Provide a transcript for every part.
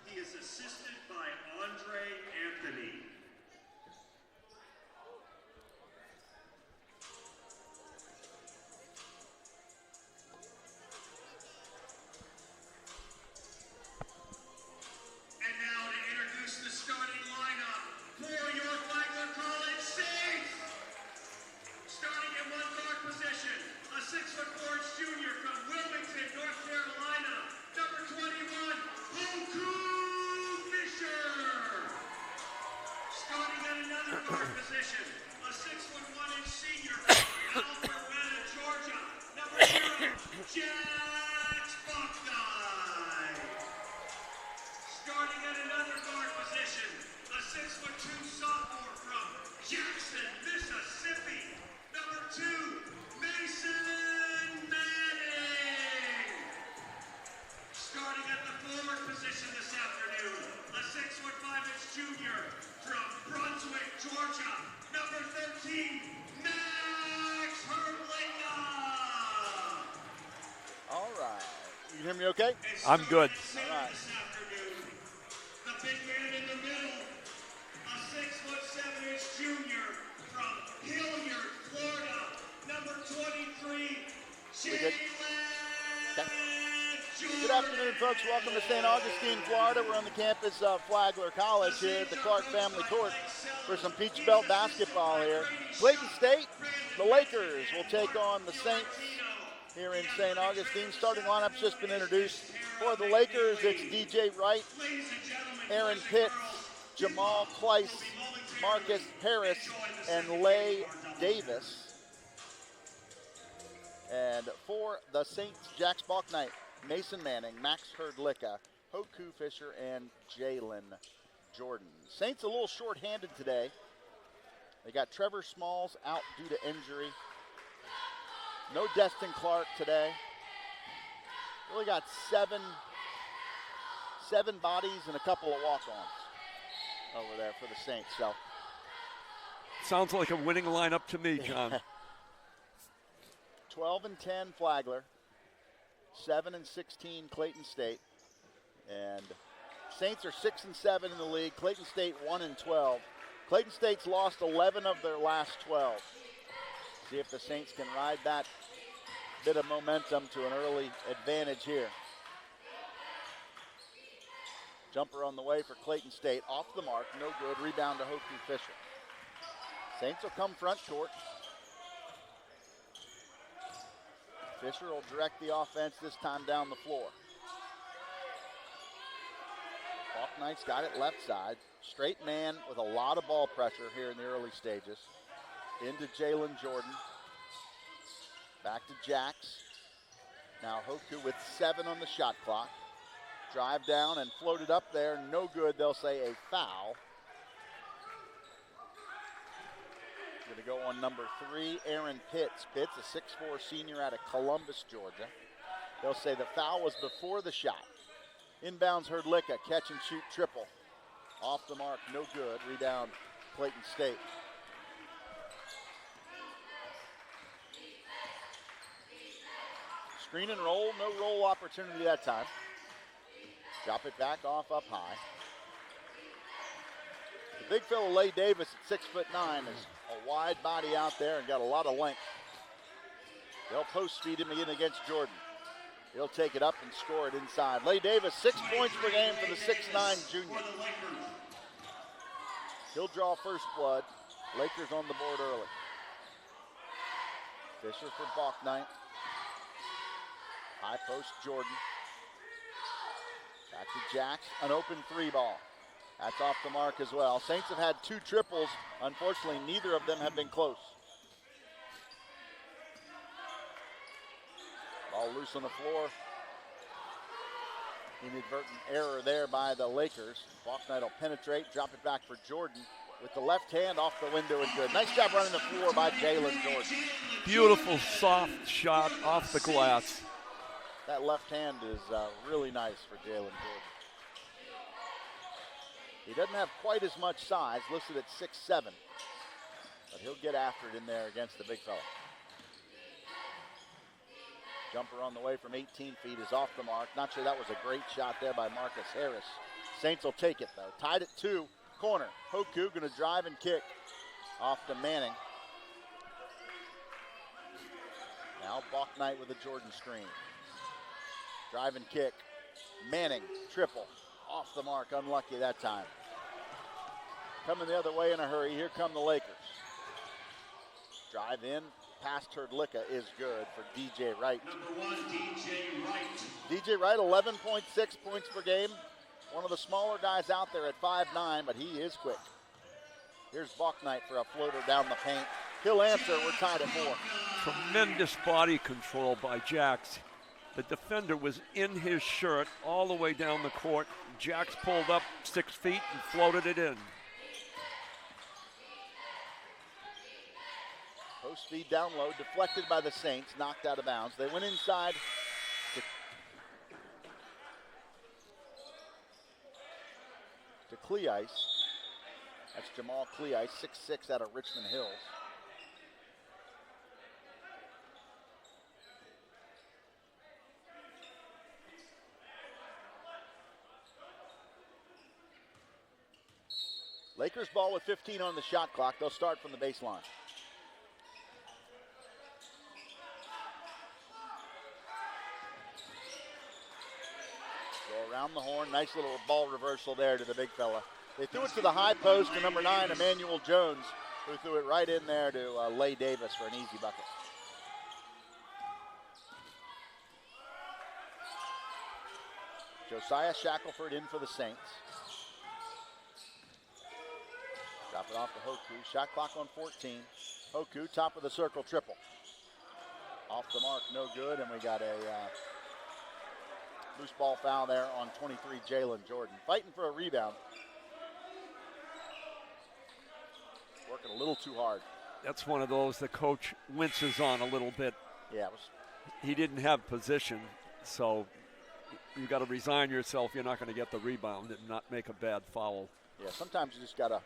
He is assisted by Andre Anthony. And now to introduce the starting lineup for your Flagler College Saints. Starting at one guard position, a 6'4" junior from Wilmington, North Carolina, number 21, Hoku Fisher. Starting at another guard position, a 6'1" senior from Alpharetta, Georgia, number 0, Jax Buckeye. Starting at another guard position, a 6'2" sophomore from Jackson, Mississippi, number 2, Mason Manning. Starting at the forward position this afternoon, a 6'5" junior from Brunswick, Georgia, number 13, Max Hurlika. All right. You hear me okay? I'm good. All right. This afternoon, the big man in the middle, a 6'7" junior from Hilliard, Florida, number 23, good? Jalen. Good afternoon, folks. Welcome to St. Augustine, Florida. We're on the campus of Flagler College here at the Clark Family Court for some Peach Belt basketball here. Clayton State, the Lakers will take on the Saints here in St. Augustine. Starting lineup's just been introduced. For the Lakers, it's DJ Wright, Aaron Pitts, Jamal Kleiss, Marcus Harris, and Lay Davis. And for the Saints, Jax Balknight, Mason Manning, Max Hurdlicka, Hoku Fisher, and Jalen Jordan. Saints a little short-handed today. They got Trevor Smalls out due to injury. No Destin Clark today. Really got seven bodies and a couple of walk-ons over there for the Saints. So Sounds like a winning lineup to me, John. 12-10 Flagler, 7-16 Clayton State, and Saints are 6-7 in the league. Clayton State 1-12. Clayton State's lost 11 of their last 12. See if the Saints can ride that bit of momentum to an early advantage here. Jumper on the way for Clayton State, off the mark, no good. Rebound to Hoku Fisher. Saints will come front court. Fisher will direct the offense this time down the floor. Hawk Knight's got it left side. Straight man with a lot of ball pressure here in the early stages. Into Jalen Jordan. Back to Jax. Now Hoku with 7 on the shot clock. Drive down and floated up there. No good. They'll say a foul. Going to go on number 3, Aaron Pitts. Pitts, a 6'4" senior out of Columbus, Georgia. They'll say the foul was before the shot. Inbounds Hurdlicka, catch and shoot triple. Off the mark, no good. Rebound, Clayton State. Screen and roll, no roll opportunity that time. Drop it back off up high. The big fella Lay Davis at 6'9" is a wide body out there and got a lot of length. They'll post feed him again against Jordan. He'll take it up and score it inside. Lay Davis, 6 points per game for the 6'9" junior. He'll draw first blood. Lakers on the board early. Fisher for Balknight. High post Jordan. Back to Jax, an open 3 ball. That's off the mark as well. Saints have had 2 triples. Unfortunately, neither of them have been close. Ball loose on the floor. Inadvertent error there by the Lakers. Balknight will penetrate, drop it back for Jordan. With the left hand off the window and good. Nice job running the floor by Jalen Jordan. Beautiful soft shot off the glass. That left hand is really nice for Jalen Jordan. He doesn't have quite as much size, listed at 6'7", but he'll get after it in there against the big fella. Jumper on the way from 18 feet is off the mark. Not sure that was a great shot there by Marcus Harris. Saints will take it, though. Tied at 2. Corner. Hoku going to drive and kick. Off to Manning. Now Bachknight with a Jordan screen. Drive and kick. Manning, triple. Off the mark, unlucky that time. Coming the other way in a hurry, here come the Lakers. Drive in, past Herdlicka is good for DJ Wright. Number 1, DJ Wright. DJ Wright, 11.6 points per game. One of the smaller guys out there at 5'9", but he is quick. Here's Bachknight for a floater down the paint. He'll answer, we're tied at 4. Tremendous body control by Jax. The defender was in his shirt all the way down the court. Jax pulled up 6 feet and floated it in. Post speed down low, deflected by the Saints, knocked out of bounds. They went inside to Cleice. That's Jamal Cleice, 6'6", out of Richmond Hills. Lakers ball with 15 on the shot clock. They'll start from the baseline. Go around the horn. Nice little ball reversal there to the big fella. They threw it to the high post to number 9, Emmanuel Jones, who threw it right in there to Lay Davis for an easy bucket. Josiah Shackelford in for the Saints. Drop it off to Hoku. Shot clock on 14. Hoku, top of the circle, triple. Off the mark, no good, and we got a loose ball foul there on 23, Jalen Jordan. Fighting for a rebound. Working a little too hard. That's one of those the coach winces on a little bit. Yeah, he didn't have position, so you got to resign yourself. You're not going to get the rebound and not make a bad foul. Yeah, sometimes you just got to,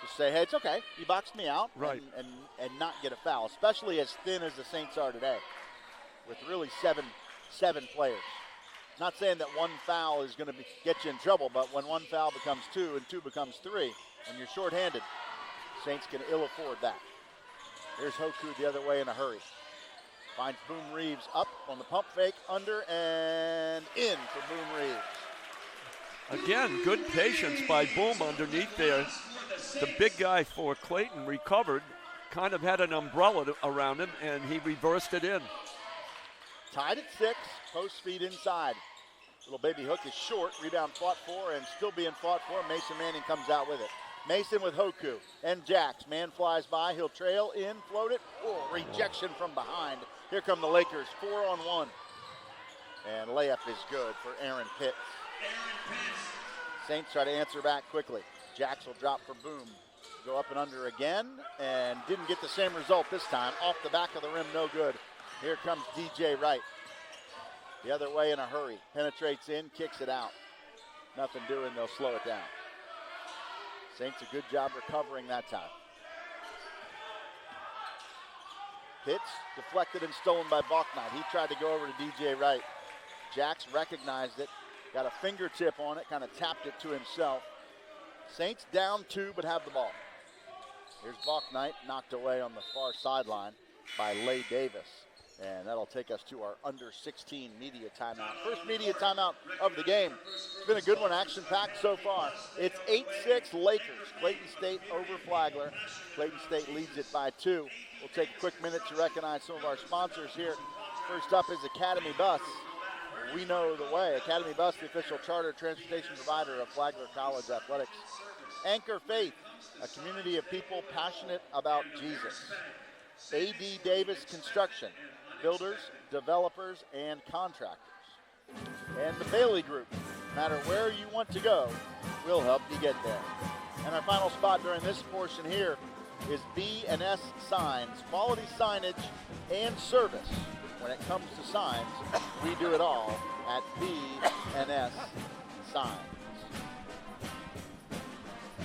just say, hey, it's okay. You boxed me out, right, and not get a foul, especially as thin as the Saints are today, with really seven players. Not saying that one foul is going to get you in trouble, but when one foul becomes 2 and 2 becomes 3, and you're shorthanded, Saints can ill afford that. Here's Hoku the other way in a hurry. Finds Boom Reeves up on the pump fake, under and in for Boom Reeves. Again, good patience by Boom underneath there. The big guy for Clayton recovered, kind of had an umbrella around him, and he reversed it in. Tied at 6, post feed inside. Little baby hook is short, rebound fought for and still being fought for. Mason Manning comes out with it. Mason with Hoku and Jax. Man flies by, he'll trail in, float it. Oh, rejection from behind. Here come the Lakers, 4-on-1. And layup is good for Aaron Pitts. Saints try to answer back quickly. Jax will drop for Boom. Go up and under again, and didn't get the same result this time. Off the back of the rim, no good. Here comes DJ Wright. The other way in a hurry. Penetrates in, kicks it out. Nothing doing, they'll slow it down. Saints a good job recovering that time. Pitts deflected and stolen by Bachknight. He tried to go over to DJ Wright. Jax recognized it, got a fingertip on it, kind of tapped it to himself. Saints down 2 but have the ball. Here's Bachknight, knocked away on the far sideline by Lay Davis. And that'll take us to our under 16 media timeout. First media timeout of the game. It's been a good one, action-packed so far. It's 8-6 Lakers. Clayton State over Flagler. Clayton State leads it by 2. We'll take a quick minute to recognize some of our sponsors here. First up is Academy Bus. We know the way. Academy Bus, the official charter transportation provider of Flagler College Athletics. Anchor Faith, a community of people passionate about Jesus. A.D. Davis Construction, builders, developers, and contractors. And the Bailey Group, no matter where you want to go, we'll help you get there. And our final spot during this portion here is B&S Signs, quality signage and service. When it comes to signs, we do it all at B&S Signs.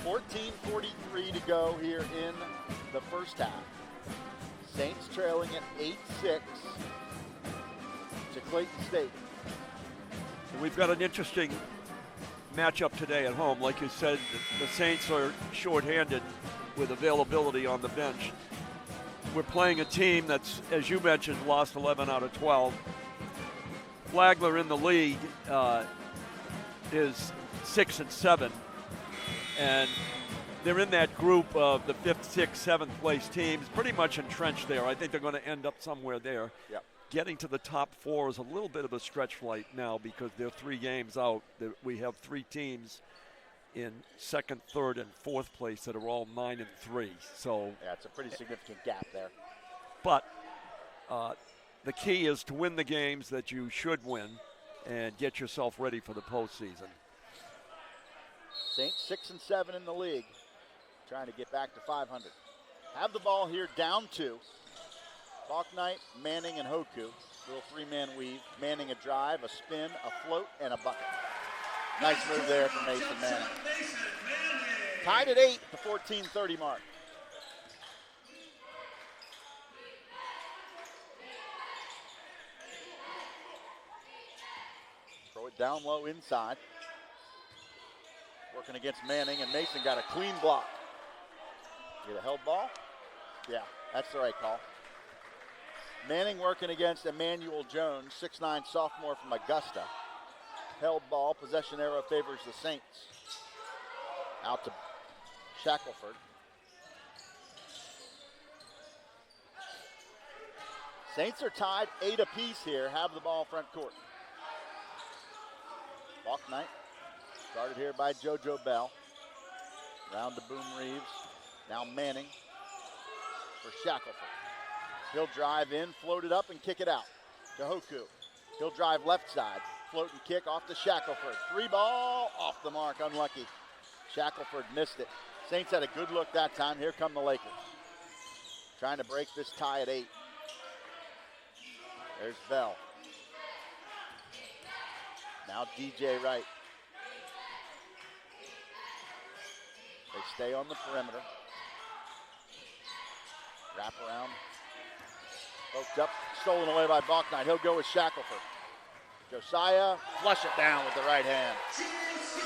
14:43 to go here in the first half. Saints trailing at 8-6. to Clayton State. And we've got an interesting matchup today at home. Like you said, the Saints are shorthanded with availability on the bench. We're playing a team that's, as you mentioned, lost 11 out of 12. Flagler in the league is 6-7, and they're in that group of the 5th, 6th, 7th place teams, pretty much entrenched there. I think they're going to end up somewhere there. Yep. Getting to the top 4 is a little bit of a stretch flight now because they're 3 games out. We have 3 teams in 2nd, 3rd, and 4th place that are all 9-3. So yeah, it's a pretty significant gap there. But the key is to win the games that you should win and get yourself ready for the postseason. Saints 6-7 in the league, trying to get back to 500. Have the ball here, down 2. Balknight, Manning, and Hoku. Little 3-man weave. Manning a drive, a spin, a float, and a bucket. Nice move there from Mason Manning. Tied at 8 at the 14:30 mark. Throw it down low inside. Working against Manning, and Mason got a clean block. Get a held ball? Yeah, that's the right call. Manning working against Emmanuel Jones, 6'9" sophomore from Augusta. Held ball, possession arrow favors the Saints. Out to Shackelford. Saints are tied 8 apiece here, have the ball front court. Balknight, started here by JoJo Bell. Round to Boom Reeves. Now Manning for Shackelford. He'll drive in, float it up, and kick it out to Hoku. He'll drive left side, float and kick off to Shackelford. 3 ball, off the mark, unlucky. Shackelford missed it. Saints had a good look that time. Here come the Lakers. Trying to break this tie at 8. There's Bell. Now DJ Wright. They stay on the perimeter. Wrap around. Poked up, stolen away by Balknight. He'll go with Shackelford. Josiah, flush it down with the right hand.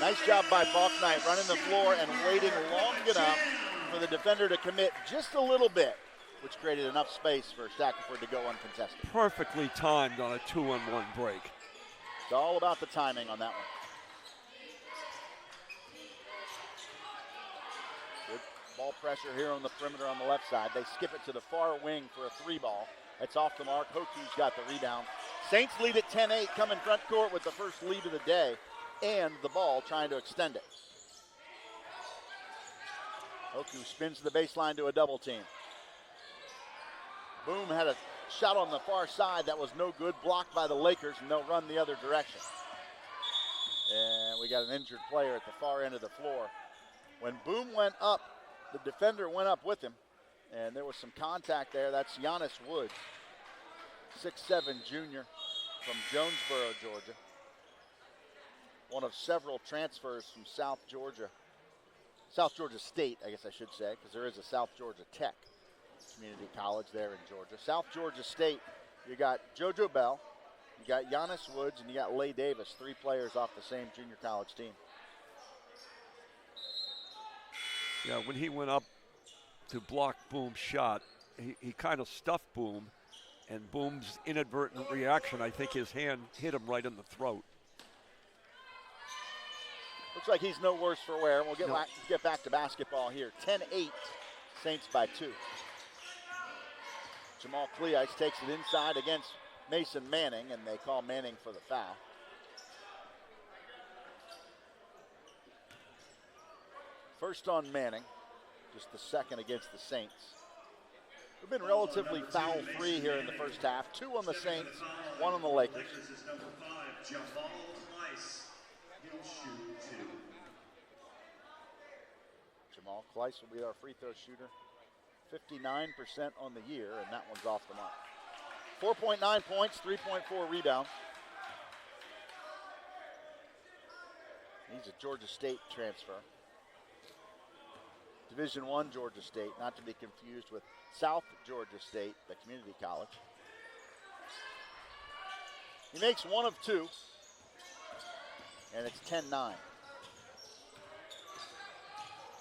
Nice job by Balknight running the floor and waiting long enough for the defender to commit just a little bit, which created enough space for Shackelford to go uncontested. Perfectly timed on a 2-on-1 break. It's all about the timing on that one. Good ball pressure here on the perimeter on the left side. They skip it to the far wing for a 3 ball. It's off the mark. Hoku's got the rebound. Saints lead at 10-8, come in front court with the first lead of the day, and the ball trying to extend it. Hoku spins the baseline to a double team. Boom had a shot on the far side that was no good, blocked by the Lakers, and they'll run the other direction. And we got an injured player at the far end of the floor. When Boom went up, the defender went up with him, and there was some contact there. That's Giannis Woods, 6'7" junior from Jonesboro, Georgia. One of several transfers from South Georgia State, I guess I should say, because there is a South Georgia Tech community college there in Georgia. South Georgia State, you got JoJo Bell, you got Giannis Woods, and you got Lay Davis, 3 players off the same junior college team. Yeah, when he went up to block Boom's shot, he kind of stuffed Boom, and Boom's inadvertent reaction, I think his hand hit him right in the throat. Looks like he's no worse for wear. We'll get back to basketball here. 10-8, Saints by 2. Jamal Cleice takes it inside against Mason Manning, and they call Manning for the foul. First on Manning, just the second against the Saints. We've been relatively foul-free here in the first half. 2 on the Saints, 1 on the Lakers. Jamal Cleice will be our free throw shooter. 59% on the year, and that one's off the mark. 4.9 points, 3.4 rebounds. He's a Georgia State transfer. Division I Georgia State, not to be confused with South Georgia State, the community college. He makes one of two, and it's 10-9.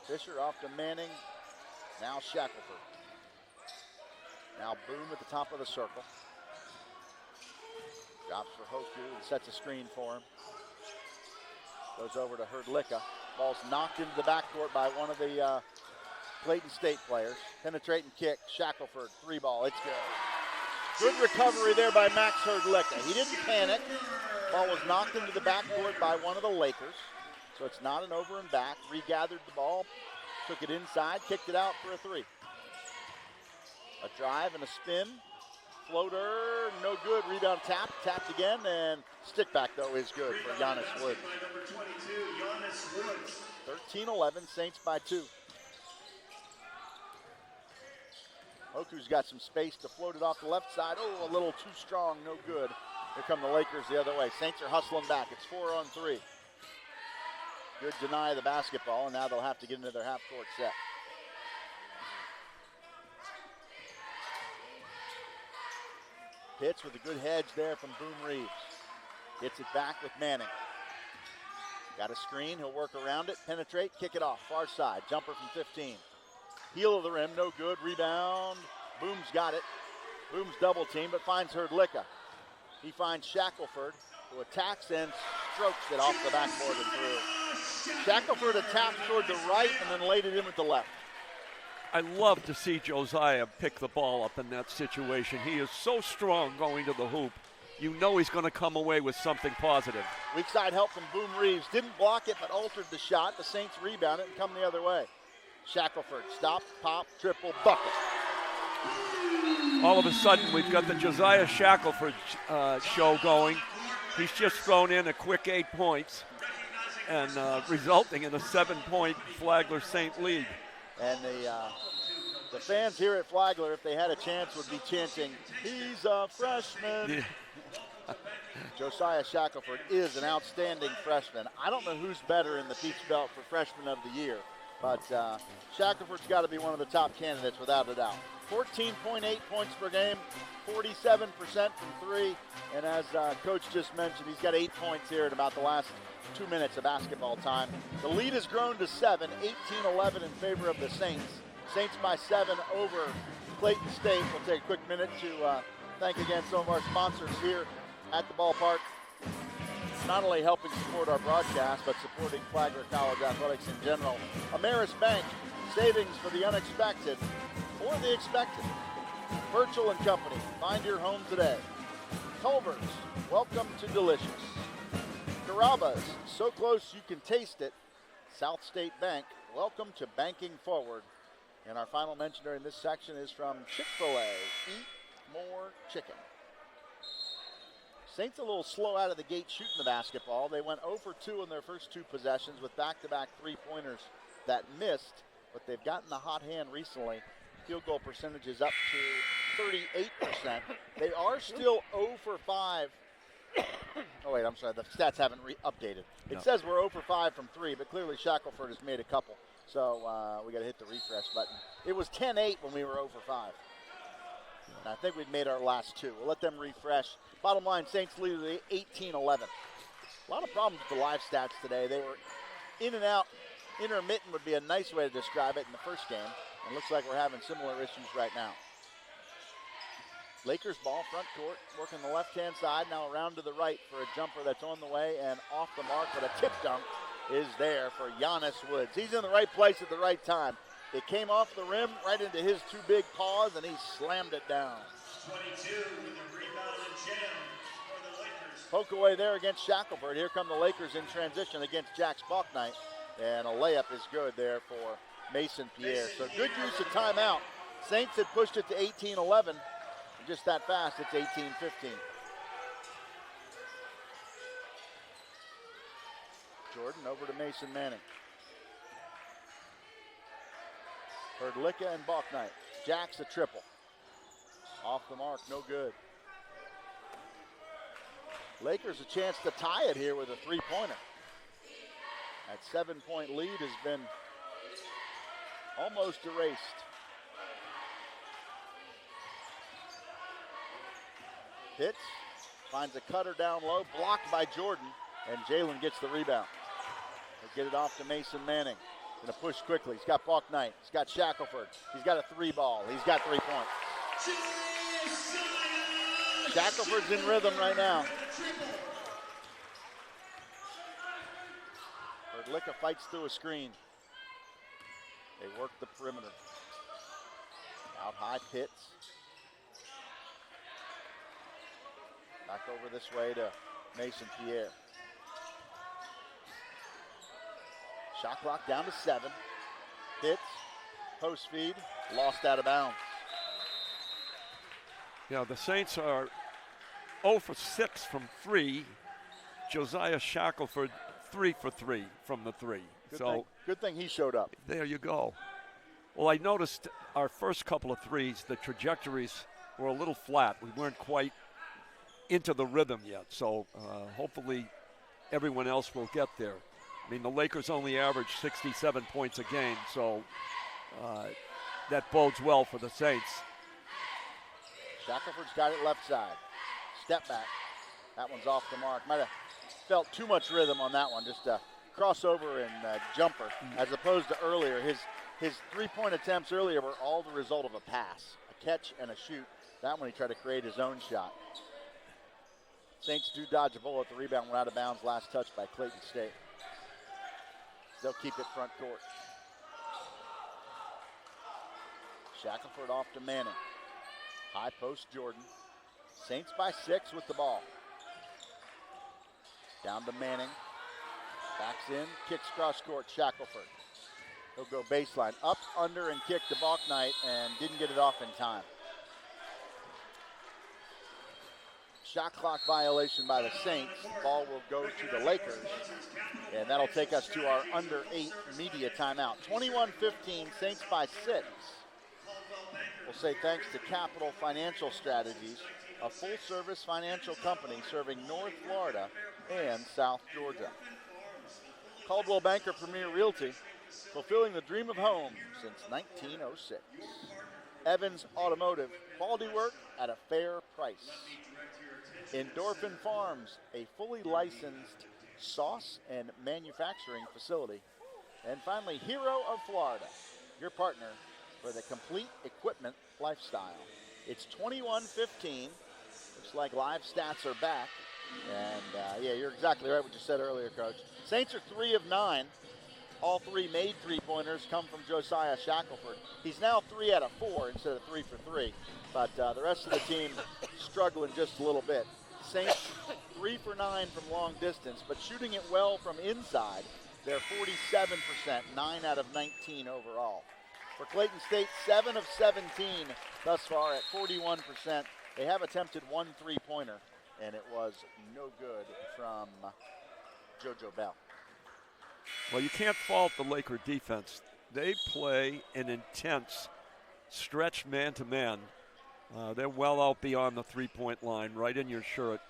Fisher off to Manning, now Shackelford. Now Boom at the top of the circle. Drops for Hoku and sets a screen for him. Goes over to Herdlicka. Ball's knocked into the backcourt by one of the Clayton State players. Penetrating kick, Shackelford, 3-ball, it's good. Good recovery there by Max Herdlicka. He didn't panic. Ball was knocked into the backcourt by one of the Lakers. So it's not an over and back. Regathered the ball, took it inside, kicked it out for a 3. A drive and a spin. Floater, no good. Rebound tapped again, and stick back though is good for Giannis Woods. 13-11, Saints by 2. Hoku's got some space to float it off the left side. Oh, a little too strong, no good. Here come the Lakers the other way. Saints are hustling back. It's 4-on-3. Good deny the basketball, and now they'll have to get into their half-court set. Pitts with a good hedge there from Boom Reeves. Gets it back with Manning. Got a screen, he'll work around it, penetrate, kick it off, far side, jumper from 15. Heel of the rim, no good, rebound. Boom's got it. Boom's double team, but finds Herdlicka. He finds Shackelford, who attacks and strokes it off the backboard and through. Shackelford attacked toward the right and then laid it in with the left. I love to see Josiah pick the ball up in that situation. He is so strong going to the hoop. You know he's going to come away with something positive. Weak side help from Boom Reeves. Didn't block it, but altered the shot. The Saints rebound it and come the other way. Shackelford, stop, pop, triple, bucket. All of a sudden, we've got the Josiah Shackelford show going. He's just thrown in a quick 8 points and resulting in a 7-point Flagler Saint lead. And the fans here at Flagler, if they had a chance, would be chanting, "He's a freshman." Yeah. Josiah Shackelford is an outstanding freshman. I don't know who's better in the Peach Belt for Freshman of the Year, but Shackelford's got to be one of the top candidates without a doubt. 14.8 points per game, 47% from 3, and as Coach just mentioned, he's got 8 points here in about the last 2 minutes of basketball time. The lead has grown to 7, 18-11 in favor of the Saints. Saints by 7 over Clayton State. We'll take a quick minute to thank again some of our sponsors here at the ballpark. Not only helping support our broadcast, but supporting Flagler College athletics in general. Ameris Bank, savings for the unexpected or the expected. Virtual and Company, find your home today. Culver's, welcome to delicious. Carrabba's, so close you can taste it. South State Bank, welcome to banking forward. And our final mention during this section is from Chick-fil-A, eat more chicken. Saints a little slow out of the gate shooting the basketball. They went 0 for 2 in their first 2 possessions with back-to-back three-pointers that missed, but they've gotten the hot hand recently. Field goal percentage is up to 38%. They are still 0 for 5. Oh, wait, I'm sorry. The stats haven't updated. It says we're 0 for 5 from 3, but clearly Shackelford has made a couple. So we got to hit the refresh button. It was 10-8 when we were 0 for 5. And I think we've made our last 2. We'll let them refresh. Bottom line, Saints lead 18-11. A lot of problems with the live stats today. They were in and out. Intermittent would be a nice way to describe it in the first game. And looks like we're having similar issues right now. Lakers ball, front court, working the left-hand side, now around to the right for a jumper that's on the way and off the mark, but a tip dunk is there for Giannis Woods. He's in the right place at the right time. It came off the rim right into his 2 big paws, and he slammed it down. 22 with the rebound and jam for the Lakers. Poke away there against Shackelford. Here come the Lakers in transition against Jack Spocknight, and a layup is good there for Mason Pierre. So good use of timeout. Saints had pushed it to 18-11. Just that fast, it's 18-15. Jordan over to Mason Manning. Herdlicka and Bachnight. Jacks a triple. Off the mark, no good. Lakers a chance to tie it here with a 3-pointer. That 7-point lead has been almost erased. Pitts finds a cutter down low, blocked by Jordan, and Jalen gets the rebound. They get it off to Mason Manning. Gonna push quickly. He's got Buck Knight. He's got Shackelford. He's got a 3 ball. He's got 3 points. Shackelford's in rhythm right now. Licka fights through a screen. They work the perimeter. Out high, Pitts. Back over this way to Mason Pierre. Shot clock down to 7. Pitts, post feed, lost out of bounds. Yeah, the Saints are 0 for 6 from 3. Josiah Shackelford 3 for 3 from the 3. Good thing he showed up. There you go. Well, I noticed our first couple of threes, the trajectories were a little flat. We weren't quite into the rhythm yet, so hopefully everyone else will get there. I mean, the Lakers only average 67 points a game, so that bodes well for the Saints. Shackelford's got it left side. Step back. That one's off the mark. Might have felt too much rhythm on that one. Just a crossover and jumper, as opposed to earlier. His 3-point attempts earlier were all the result of a pass, a catch and a shoot. That one he tried to create his own shot. Saints do dodge a bullet. The rebound went out of bounds. Last touch by Clayton State. They'll keep it front court. Shackelford off to Manning. High post Jordan. Saints by 6 with the ball. Down to Manning. Backs in, kicks cross court, Shackelford. He'll go baseline. Up, under, and kick to Buck Knight, and didn't get it off in time. Shot clock violation by the Saints. Ball will go to the Lakers. And that'll take us to our under 8 media timeout. 21-15, Saints by 6. We'll say thanks to Capital Financial Strategies, a full-service financial company serving North Florida and South Georgia. Coldwell Banker Premier Realty, fulfilling the dream of home since 1906. Evans Automotive, quality work at a fair price. Endorphin Farms, a fully licensed sauce and manufacturing facility. And finally, Hero of Florida, your partner for the complete equipment lifestyle. It's 21-15. Looks like live stats are back. And yeah, you're exactly right what you said earlier, Coach. Saints are 3 of 9. All 3 made 3-pointers come from Josiah Shackelford. He's now 3 out of 4 instead of 3 for 3. But the rest of the team struggling just a little bit. Saints 3 for 9 from long distance, but shooting it well from inside. They're 47%, 9 out of 19 overall. For Clayton State, 7 of 17 thus far at 41%. They have attempted 1 3-pointer, and it was no good from JoJo Bell. Well, you can't fault the Laker defense. They play an intense stretch man-to-man. They're well out beyond the 3-point line, right in your shirt.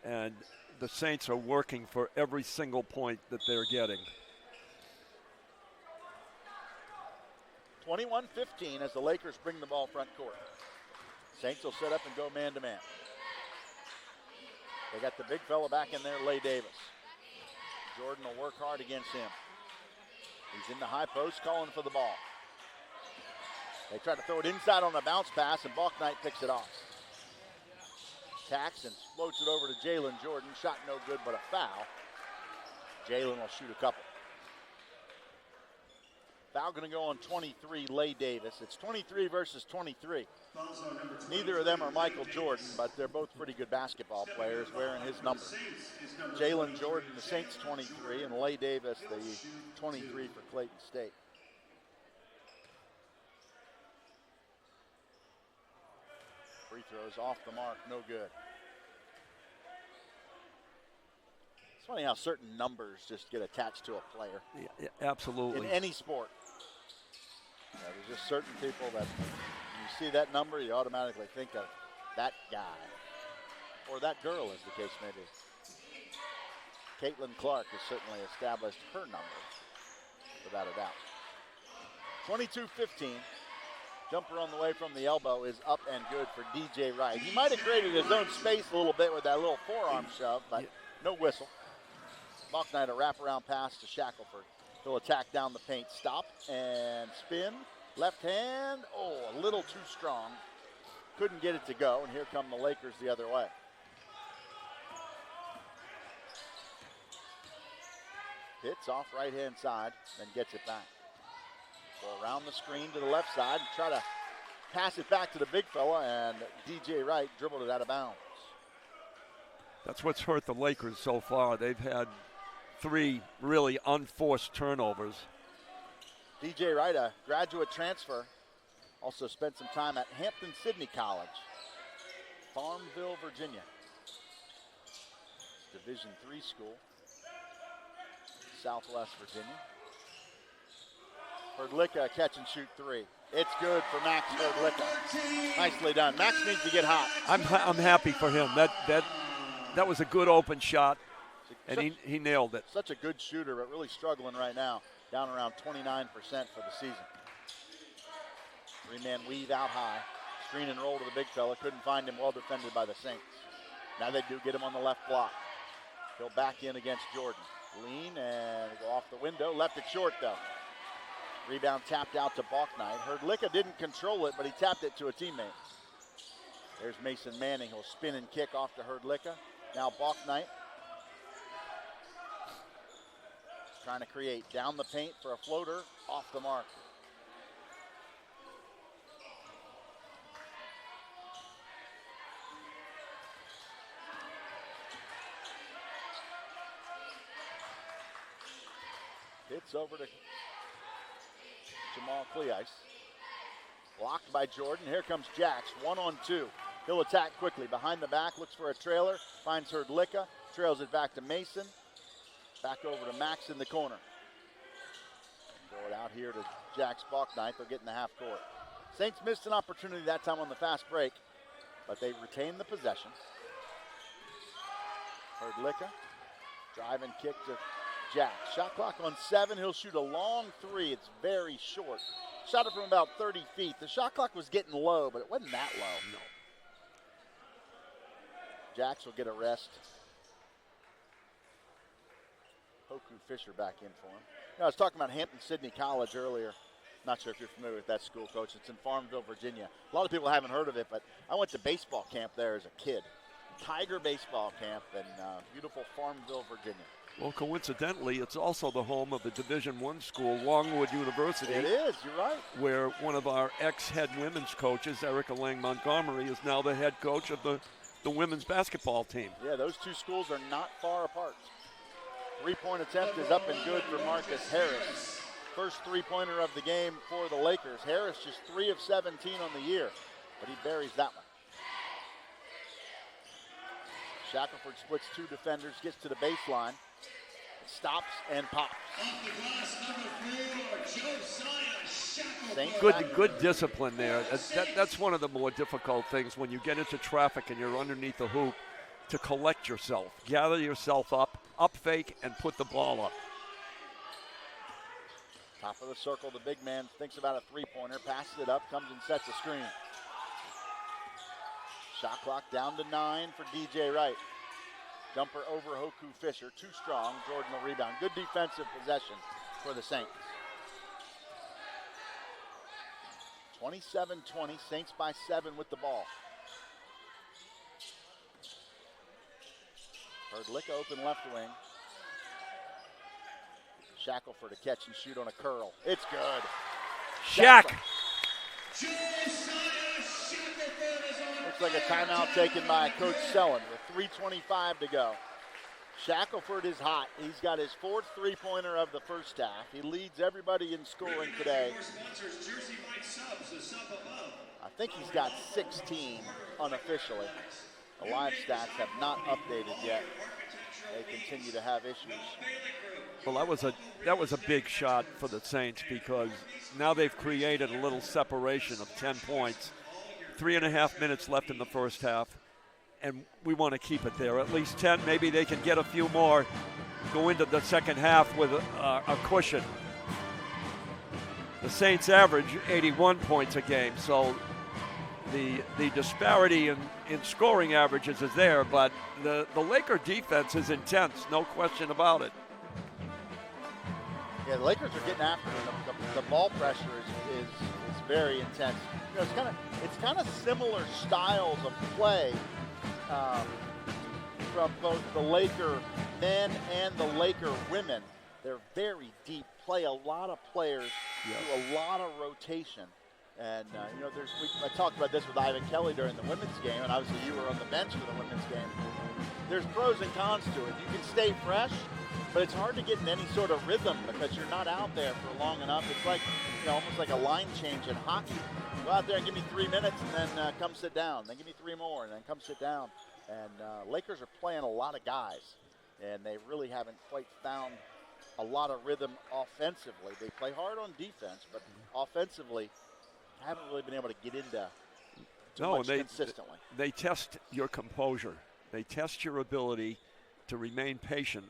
And the Saints are working for every single point that they're getting. 21-15 as the Lakers bring the ball front court. Saints will set up and go man-to-man. They got the big fella back in there, Lay Davis. Jordan will work hard against him. He's in the high post calling for the ball. They try to throw it inside on a bounce pass, and Buck Knight picks it off. Tacks and floats it over to Jalen Jordan. Shot no good, but a foul. Jalen will shoot a couple. Foul going to go on 23, Lay Davis. It's 23 versus 23. Neither of them are Michael Jordan, but they're both pretty good basketball players wearing his number. Jalen Jordan, the Saints 23, and Lay Davis, the 23 for Clayton State. Free throws off the mark, no good. It's funny how certain numbers just get attached to a player. Yeah, absolutely. In any sport. There's just certain people that you see that number, you automatically think of that guy. Or that girl, as the case may be. Caitlin Clark has certainly established her number, without a doubt. 22-15. Jumper on the way from the elbow is up and good for DJ Wright. He might have created his own space a little bit with that little forearm shove, but no whistle. Bucknight a wraparound pass to Shackelford. He'll attack down the paint, stop and spin. Left hand, a little too strong. Couldn't get it to go, and here come the Lakers the other way. Hits off right-hand side, then gets it back. Go around the screen to the left side and try to pass it back to the big fella, and DJ Wright dribbled it out of bounds. That's what's hurt the Lakers so far. They've had 3 really unforced turnovers. DJ Wright, a graduate transfer, also spent some time at Hampton-Sydney College, Farmville, Virginia. Division III school, Southwest Virginia. Hrdlicka, catch and shoot 3. It's good for Max Hrdlicka. Nicely done. Max needs to get hot. I'm happy for him. That was a good open shot, and he nailed it. Such a good shooter, but really struggling right now. Down around 29% for the season. 3-man weave out high. Screen and roll to the big fella. Couldn't find him, well defended by the Saints. Now they do get him on the left block. He'll back in against Jordan. Lean and go off the window. Left it short though. Rebound tapped out to Bucknight. Hrdlicka didn't control it, but he tapped it to a teammate. There's Mason Manning. He'll spin and kick off to Hrdlicka. Now Bucknight. Trying to create down the paint for a floater, off the mark. Hits over to Jamal Cleeice. Blocked by Jordan. Here comes Jax, 1-on-2. He'll attack quickly. Behind the back, looks for a trailer. Finds Hrdlicka, trails it back to Mason. Back over to Max in the corner. Throw it out here to Jax Bucknight. They'll get in the half court. Saints missed an opportunity that time on the fast break, but they retain the possession. Hrdlicka, drive and kick to Jax. Shot clock on 7. He'll shoot a long 3. It's very short. Shot it from about 30 feet. The shot clock was getting low, but it wasn't that low. No. Jax will get a rest. Hoku Fisher back in for him. I was talking about Hampton-Sydney College earlier. Not sure if you're familiar with that school, Coach. It's in Farmville, Virginia. A lot of people haven't heard of it, but I went to baseball camp there as a kid. Tiger baseball camp in beautiful Farmville, Virginia. Well, coincidentally, it's also the home of the Division I school, Longwood University. It is, you're right. Where one of our ex-head women's coaches, Erica Lang Montgomery, is now the head coach of the women's basketball team. Yeah, those two schools are not far apart. 3-point attempt is up and good for Marcus Harris. First 3-pointer of the game for the Lakers. Harris just 3 of 17 on the year, but he buries that one. Shackelford splits 2 defenders, gets to the baseline, stops and pops. Good discipline there. That's one of the more difficult things when you get into traffic and you're underneath the hoop, to collect yourself, gather yourself up fake, and put the ball up. Top of the circle, the big man thinks about a 3-pointer, passes it up, comes and sets a screen. Shot clock down to 9 for DJ Wright. Jumper over Hoku Fisher, too strong. Jordan will rebound. Good defensive possession for the Saints. 27-20, Saints by 7 with the ball. Hrdlicka open left wing. Shackelford to catch and shoot on a curl. It's good. Shack. Looks like a timeout taken by Coach Sellen with 3:25 to go. Shackelford is hot. He's got his 4th 3-pointer of the first half. He leads everybody in scoring today. I think he's got 16 unofficially. The live stats have not updated yet. They continue to have issues. Well, that was a big shot for the Saints, because now they've created a little separation of 10 points. 3.5 minutes left in the first half, and we want to keep it there. At least 10. Maybe they can get a few more, go into the second half with a cushion. The Saints average 81 points a game, so the disparity in scoring averages is there, but the Laker defense is intense, no question about it. Yeah, the Lakers are getting after it. The ball pressure is very intense. You know, it's kind of similar styles of play from both the Laker men and the Laker women. They're very deep, play a lot of players, do a lot of rotation. And, you know, I talked about this with Ivan Kelly during the women's game, and obviously you were on the bench for the women's game. There's pros and cons to it. You can stay fresh, but it's hard to get in any sort of rhythm because you're not out there for long enough. It's like, you know, almost like a line change in hockey. Go out there and give me 3 minutes and then come sit down. Then give me 3 more and then come sit down. And Lakers are playing a lot of guys, and they really haven't quite found a lot of rhythm offensively. They play hard on defense, but offensively haven't really been able to get into much consistently. They test your composure. They test your ability to remain patient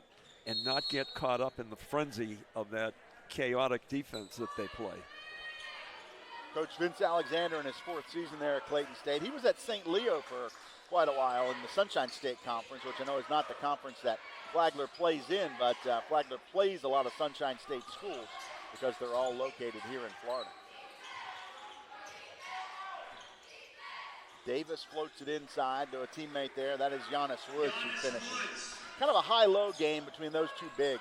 and not get caught up in the frenzy of that chaotic defense that they play. Coach Vince Alexander in his 4th season there at Clayton State. He was at St. Leo for quite a while in the Sunshine State Conference, which I know is not the conference that Flagler plays in, but Flagler plays a lot of Sunshine State schools because they're all located here in Florida. Davis floats it inside to a teammate there. That is Giannis Woods who finishes. Kind of a high-low game between those two bigs.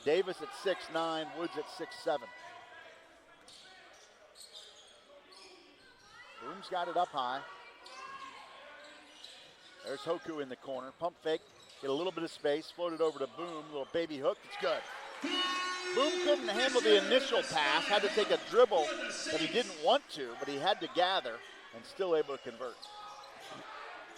Davis at 6'9", Woods at 6'7". Boom's got it up high. There's Hoku in the corner. Pump fake, get a little bit of space, floated over to Boom, little baby hook, it's good. Boom couldn't handle the initial pass, had to take a dribble that he didn't want to, but he had to gather and still able to convert.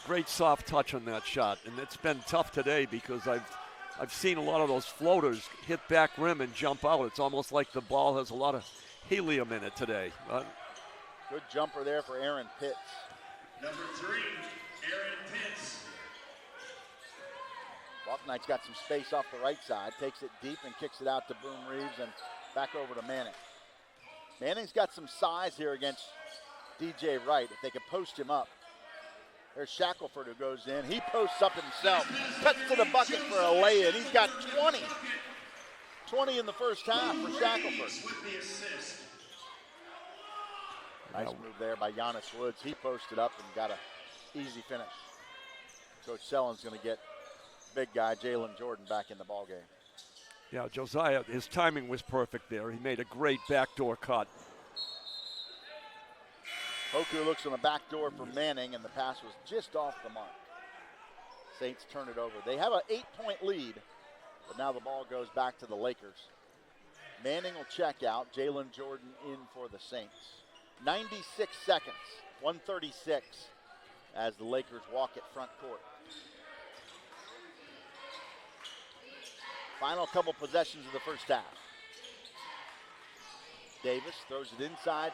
Great soft touch on that shot, and it's been tough today because I've seen a lot of those floaters hit back rim and jump out. It's almost like the ball has a lot of helium in it today. Good jumper there for Aaron Pitts. Number 3, Aaron Pitts. Walknight's got some space off the right side, takes it deep and kicks it out to Boom Reeves and back over to Manning. Manning's got some size here against DJ Wright, if they could post him up. There's Shackelford who goes in. He posts up himself, cuts to the bucket for a lay-in. He's got 20. 20 in the first half for Shackelford. Nice move there by Giannis Woods. He posted up and got an easy finish. Coach Sellen's going to get big guy Jalen Jordan back in the ballgame. Yeah, Josiah, his timing was perfect there. He made a great backdoor cut. Hoku looks on the back door for Manning, and the pass was just off the mark. Saints turn it over. They have an 8-point lead, but now the ball goes back to the Lakers. Manning will check out. Jalen Jordan in for the Saints. 96 seconds, 136, as the Lakers walk at front court. Final couple possessions of the first half. Davis throws it inside.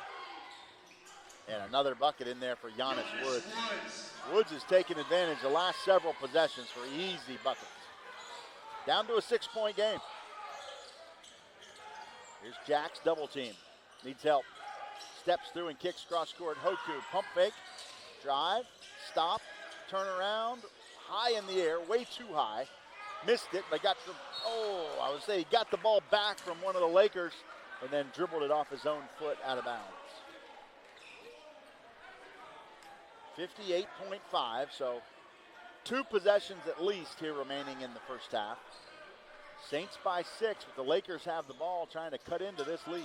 And another bucket in there for Giannis Woods. Woods has taken advantage the last several possessions for easy buckets. Down to a 6-point game. Here's Jack's double team. Needs help. Steps through and kicks cross court. Hoku, pump fake, drive, stop, turn around, high in the air, way too high. Missed it, but I would say he got the ball back from one of the Lakers and then dribbled it off his own foot out of bounds. 58.5, so 2 possessions at least here remaining in the first half. Saints by 6, but the Lakers have the ball trying to cut into this lead.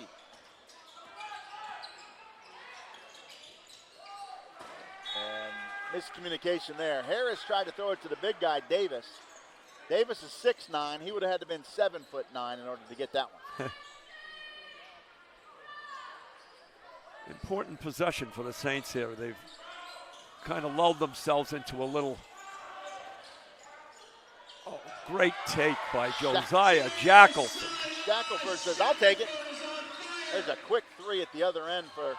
And miscommunication there. Harris tried to throw it to the big guy, Davis. Davis is 6'9". He would have had to have been 7'9" in order to get that one. Important possession for the Saints here. They've kind of lulled themselves into a little great take by Josiah Shackelford. Shackelford says, I'll take it. There's a quick 3 at the other end for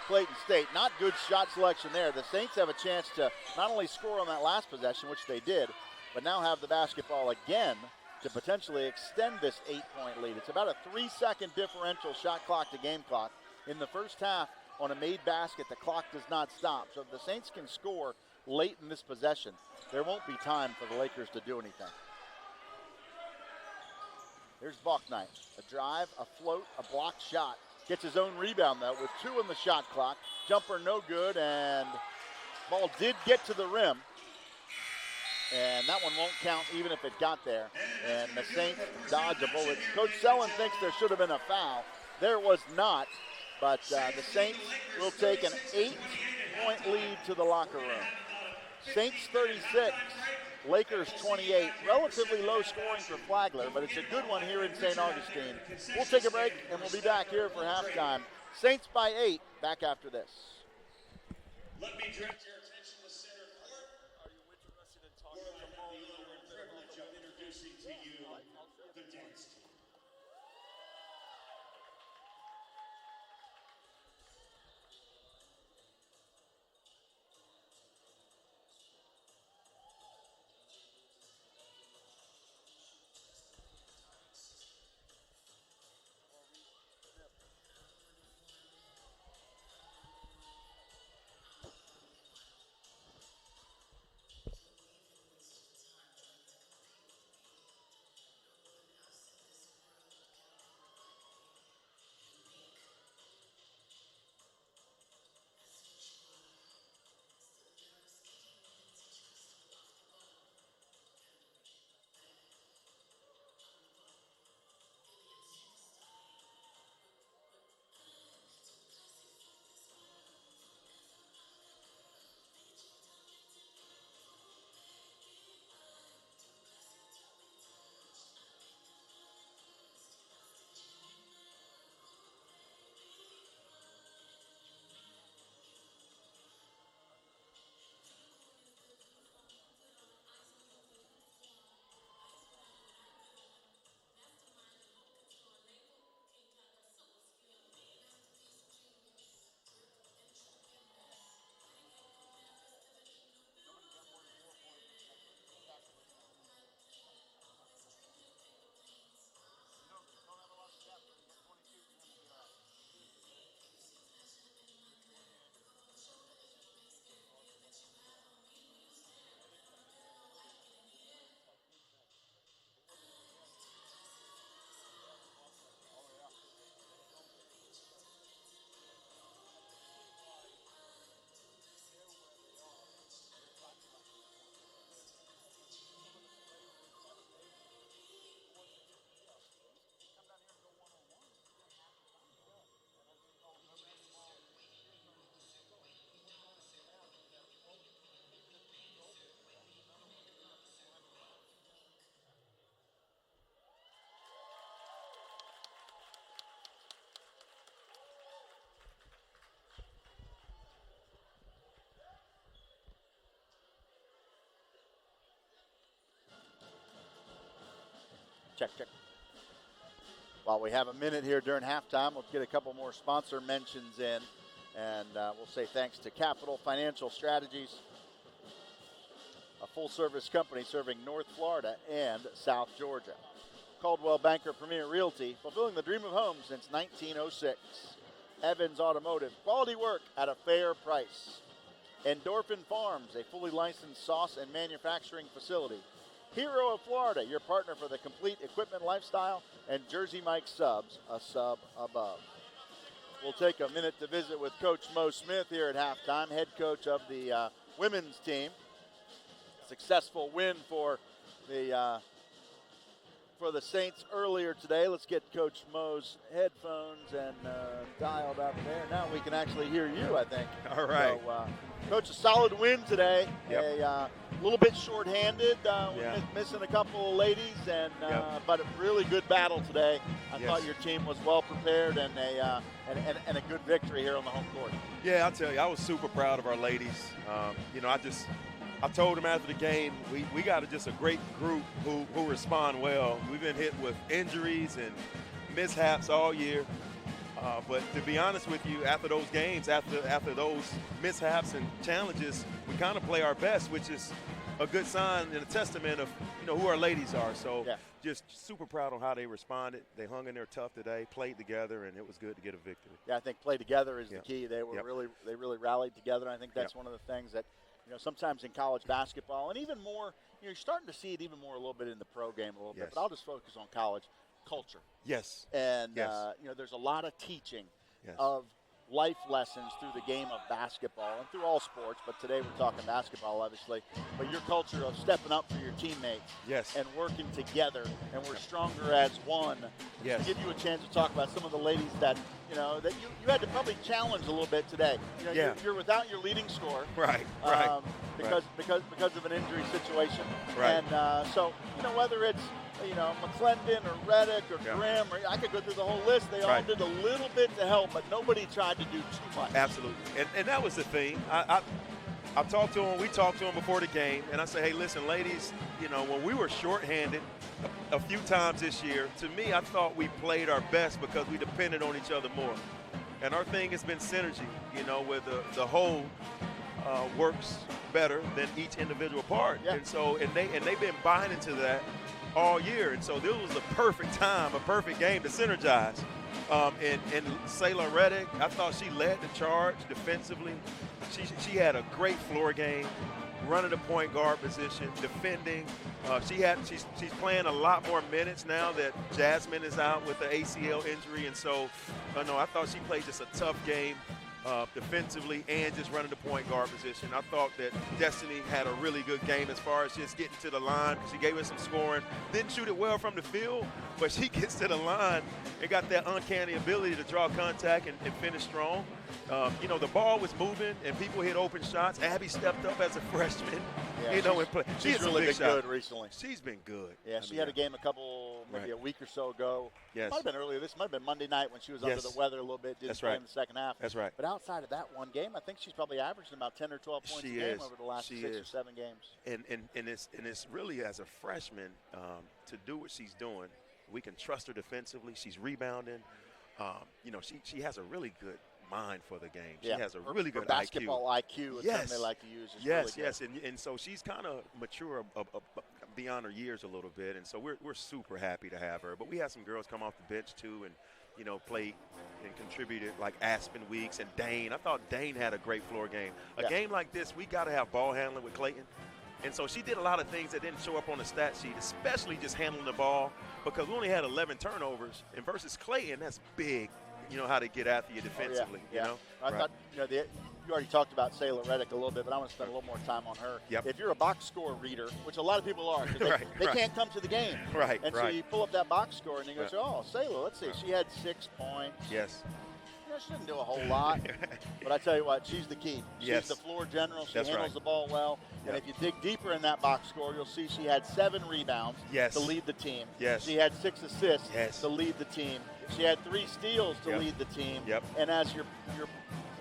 Clayton State. Not good shot selection there. The Saints have a chance to not only score on that last possession, which they did, but now have the basketball again to potentially extend this 8-point lead. It's about a 3-second differential shot clock to game clock. In the first half, on a made basket, the clock does not stop. So if the Saints can score late in this possession, there won't be time for the Lakers to do anything. Here's Bucknight. A drive, a float, a blocked shot. Gets his own rebound, though, with 2 on the shot clock. Jumper no good, and ball did get to the rim. And that one won't count even if it got there. And the Saints dodge a bullet. Coach Sellen thinks there should have been a foul. There was not, but the Saints will take an 8-point lead to the locker room. Saints 36, Lakers 28. Relatively low scoring for Flagler, but it's a good one here in St. Augustine. We'll take a break, and we'll be back here for halftime. Saints by 8, back after this. Let me direct your attention to center court. Are you interested in talking to the honor and privilege of introducing to you the dance team? Check. While we have a minute here during halftime, we'll get a couple more sponsor mentions in. And we'll say thanks to Capital Financial Strategies, a full-service company serving North Florida and South Georgia. Coldwell Banker Premier Realty, fulfilling the dream of home since 1906. Evans Automotive, quality work at a fair price. Endorphin Farms, a fully licensed sauce and manufacturing facility. Hero of Florida, your partner for the complete equipment lifestyle, and Jersey Mike Subs, a sub above. We'll take a minute to visit with Coach Mo Smith here at halftime, head coach of the women's team. Successful win for the Saints earlier today. Let's get Coach Mo's headphones and dialed up there. Now we can actually hear you, I think. All right. So, Coach, a solid win today. Yep. A little bit shorthanded, missing a couple of ladies, and but a really good battle today. I thought your team was well prepared and a good victory here on the home court. Yeah, I'll tell you, I was super proud of our ladies. I told them after the game, we got just a great group who respond well. We've been hit with injuries and mishaps all year. But to be honest with you, after those games, after those mishaps and challenges, we kind of play our best, which is a good sign and a testament of, who our ladies are. So Yeah. just super proud on how they responded. They hung in there tough today, played together, and it was good to get a victory. Yeah, I think play together is the Yep. key. They were Yep. they really rallied together. And I think that's Yep. one of the things that, sometimes in college basketball and even more, you're starting to see it even more a little bit in the pro game a little bit. Yes. But I'll just focus on college culture. Yes. And, Yes. there's a lot of teaching Yes. of life lessons through the game of basketball and through all sports, but today we're talking basketball, obviously. But your culture of stepping up for your teammates Yes. and working together, and we're stronger as one. Yes. Give you a chance to talk about some of the ladies that, that you had to probably challenge a little bit today. Yeah. You're without your leading scorer. Right. Because of an injury situation. Right. And so, whether it's, McClendon or Reddick or Yeah. Graham, or I could go through the whole list. They all Right. did a little bit to help, but nobody tried to do too much. Absolutely. And that was the thing. I talked to them. We talked to them before the game, and I said, hey, listen, ladies, when we were shorthanded a few times this year, to me, I thought we played our best because we depended on each other more. And our thing has been synergy, where the whole works better than each individual part. Yeah. And so, and they've been buying into that all year. And so this was the perfect time, a perfect game to synergize. And Sayla Reddick, I thought she led the charge defensively. She had a great floor game, running the point guard position, defending. She's playing a lot more minutes now that Jasmine is out with the ACL injury. And so, I thought she played just a tough game. Defensively and just running the point guard position. I thought that Destiny had a really good game as far as just getting to the line. She gave us some scoring. Didn't shoot it well from the field, but she gets to the line and got that uncanny ability to draw contact and finish strong. The ball was moving and people hit open shots. Abby stepped up as a freshman. Yeah, and play. She's really been good recently. She's been good. Yeah, she had a game maybe a week or so ago. Yes. Might have been earlier. This might have been Monday night when she was under the weather a little bit. Didn't play in the second half. That's right. But outside of that one game, I think she's probably averaging about 10 or 12 points a game over the last 6 or 7 games. And it's really as a freshman to do what she's doing. We can trust her defensively. She's rebounding. She has a really good mind for the game. She has a really good basketball IQ. Is something they like to use. Yes. And so she's kind of mature beyond her years a little bit, and so we're super happy to have her. But we had some girls come off the bench too, and played and contributed, like Aspen Weeks and Dane. I thought Dane had a great floor game. A game like this, we got to have ball handling with Clayton. And so she did a lot of things that didn't show up on the stat sheet, especially just handling the ball, because we only had 11 turnovers. And versus Clayton, that's big, how to get after you defensively. I thought, you already talked about Sayla Reddick a little bit, but I want to spend a little more time on her. Yep. If you're a box score reader, which a lot of people are, because they can't come to the game. And so you pull up that box score and you go, oh, Sayla, let's see. She had 6 points. Yes. She didn't do a whole lot, but I tell you what, she's the key. She's the floor general. She handles the ball well. And if you dig deeper in that box score, you'll see she had 7 rebounds to lead the team. She had 6 assists to lead the team. She had 3 steals to lead the team. And as your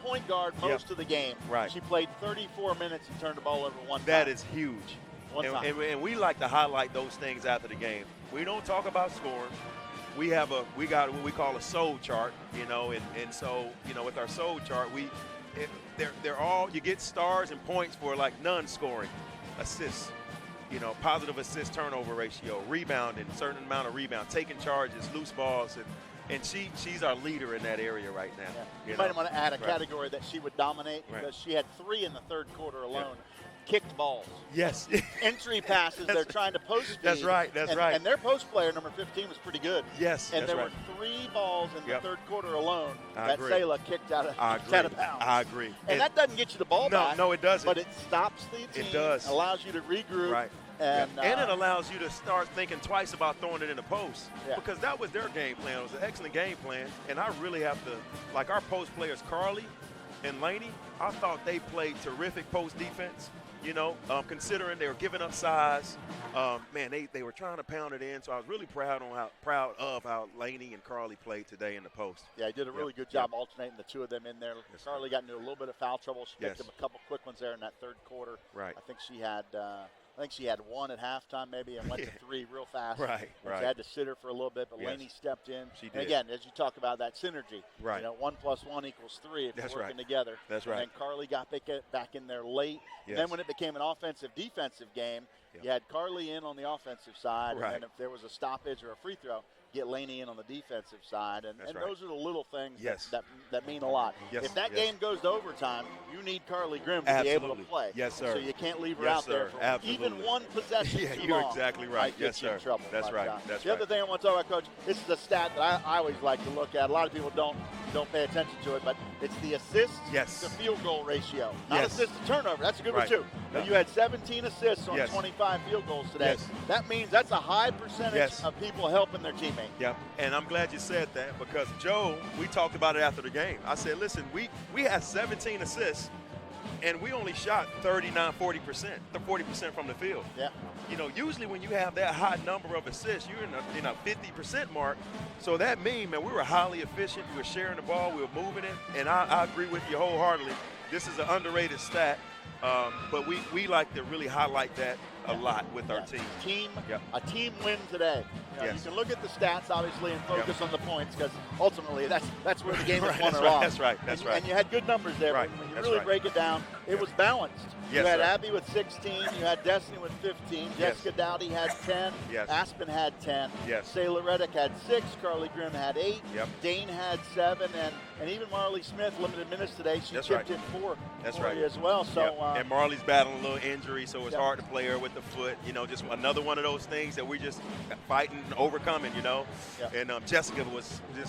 point guard most of the game, she played 34 minutes and turned the ball over one time. That is huge. And we like to highlight those things after the game. We don't talk about scoring. We got what we call a soul chart, and so with our soul chart, they're all, you get stars and points for like none scoring, assists, positive assist turnover ratio, rebounding, certain amount of rebound, taking charges, loose balls, and she's our leader in that area right now. You might want to add a category that she would dominate because she had 3 in the third quarter alone. Kicked balls. Yes. Entry passes. They're trying to post feed. That's right. And their post player, number 15, was pretty good. Yes. And there were 3 balls in the third quarter alone that agree. Sayla kicked out of bounds. I agree. And that doesn't get you the ball back. No, it doesn't. But it stops the team. It does. Allows you to regroup. Right. And it allows you to start thinking twice about throwing it in the post because that was their game plan. It was an excellent game plan. And I really have to, like our post players, Carly and Laney, I thought they played terrific post defense. Considering they were giving up size, they were trying to pound it in. So I was really proud of how Laney and Carly played today in the post. Yeah, he did a really good job alternating the 2 of them in there. Carly got into a little bit of foul trouble. She picked up a couple quick ones there in that third quarter. Right. I think she had I think she had 1 at halftime maybe and went to 3 real fast. Right. She had to sit her for a little bit, but Yes. Laney stepped in. She did. And again, as you talk about that synergy, Right. 1 + 1 = 3 if That's you're working right. together. That's and right. then Carly got back in there late. Yes. And then when it became an offensive-defensive game, Yep. you had Carly in on the offensive side, Right. and then if there was a stoppage or a free throw, get Laney in on the defensive side. And, That's and right. those are the little things Yes. that mean a lot. Yes, If that yes. game goes to overtime, you need Carly Grimm to be able to Absolutely. play. Yes, sir. So you can't leave her Yes, out there sir. for Absolutely. even one possession Yeah, too you're long. exactly right. Might get Yes, you in sir. trouble. That's But, right. That's the other thing I want to talk about, Coach, this is a stat that I always like to look at. A lot of people don't pay attention to it, but it's the assist Yes. to field goal ratio. Not Yes. assist to turnover. That's a good Right. one, too. No. You had 17 assists on Yes. 25 field goals today. Yes. That means that's a high percentage Yes. of people helping their teammate. Yep, and I'm glad you said that because, Joe, we talked about it after the game. I said, listen, we had 17 assists, and we only shot 40% from the field. Yeah. Usually when you have that high number of assists, you're in a 50% mark. So that means, man, we were highly efficient. We were sharing the ball. We were moving it. And I agree with you wholeheartedly. This is an underrated stat, but we like to really highlight that a lot with our team. Yep. A team win today. Yes. You can look at the stats, obviously, and focus on the points because ultimately that's where the game is Right, won that's or right, lost. that's right, that's right. And you had good numbers there, Right, but when you that's really right. break it down, it was balanced. Yes, you had sir. Abby with 16, you had Destiny with 15, Yes. Jessica Dowdy had 10, Yes. Aspen had 10, Yes. Sayla Reddick had 6, Carly Grimm had 8, Yep. Dane had 7, and even Marley Smith, limited minutes today, she That's chipped right. in 4 That's for right. you as well. So, Yep. And Marley's battling a little injury, so it's Yep. hard to play her with the foot. Just another one of those things that we just fighting and overcoming. Yep. And Jessica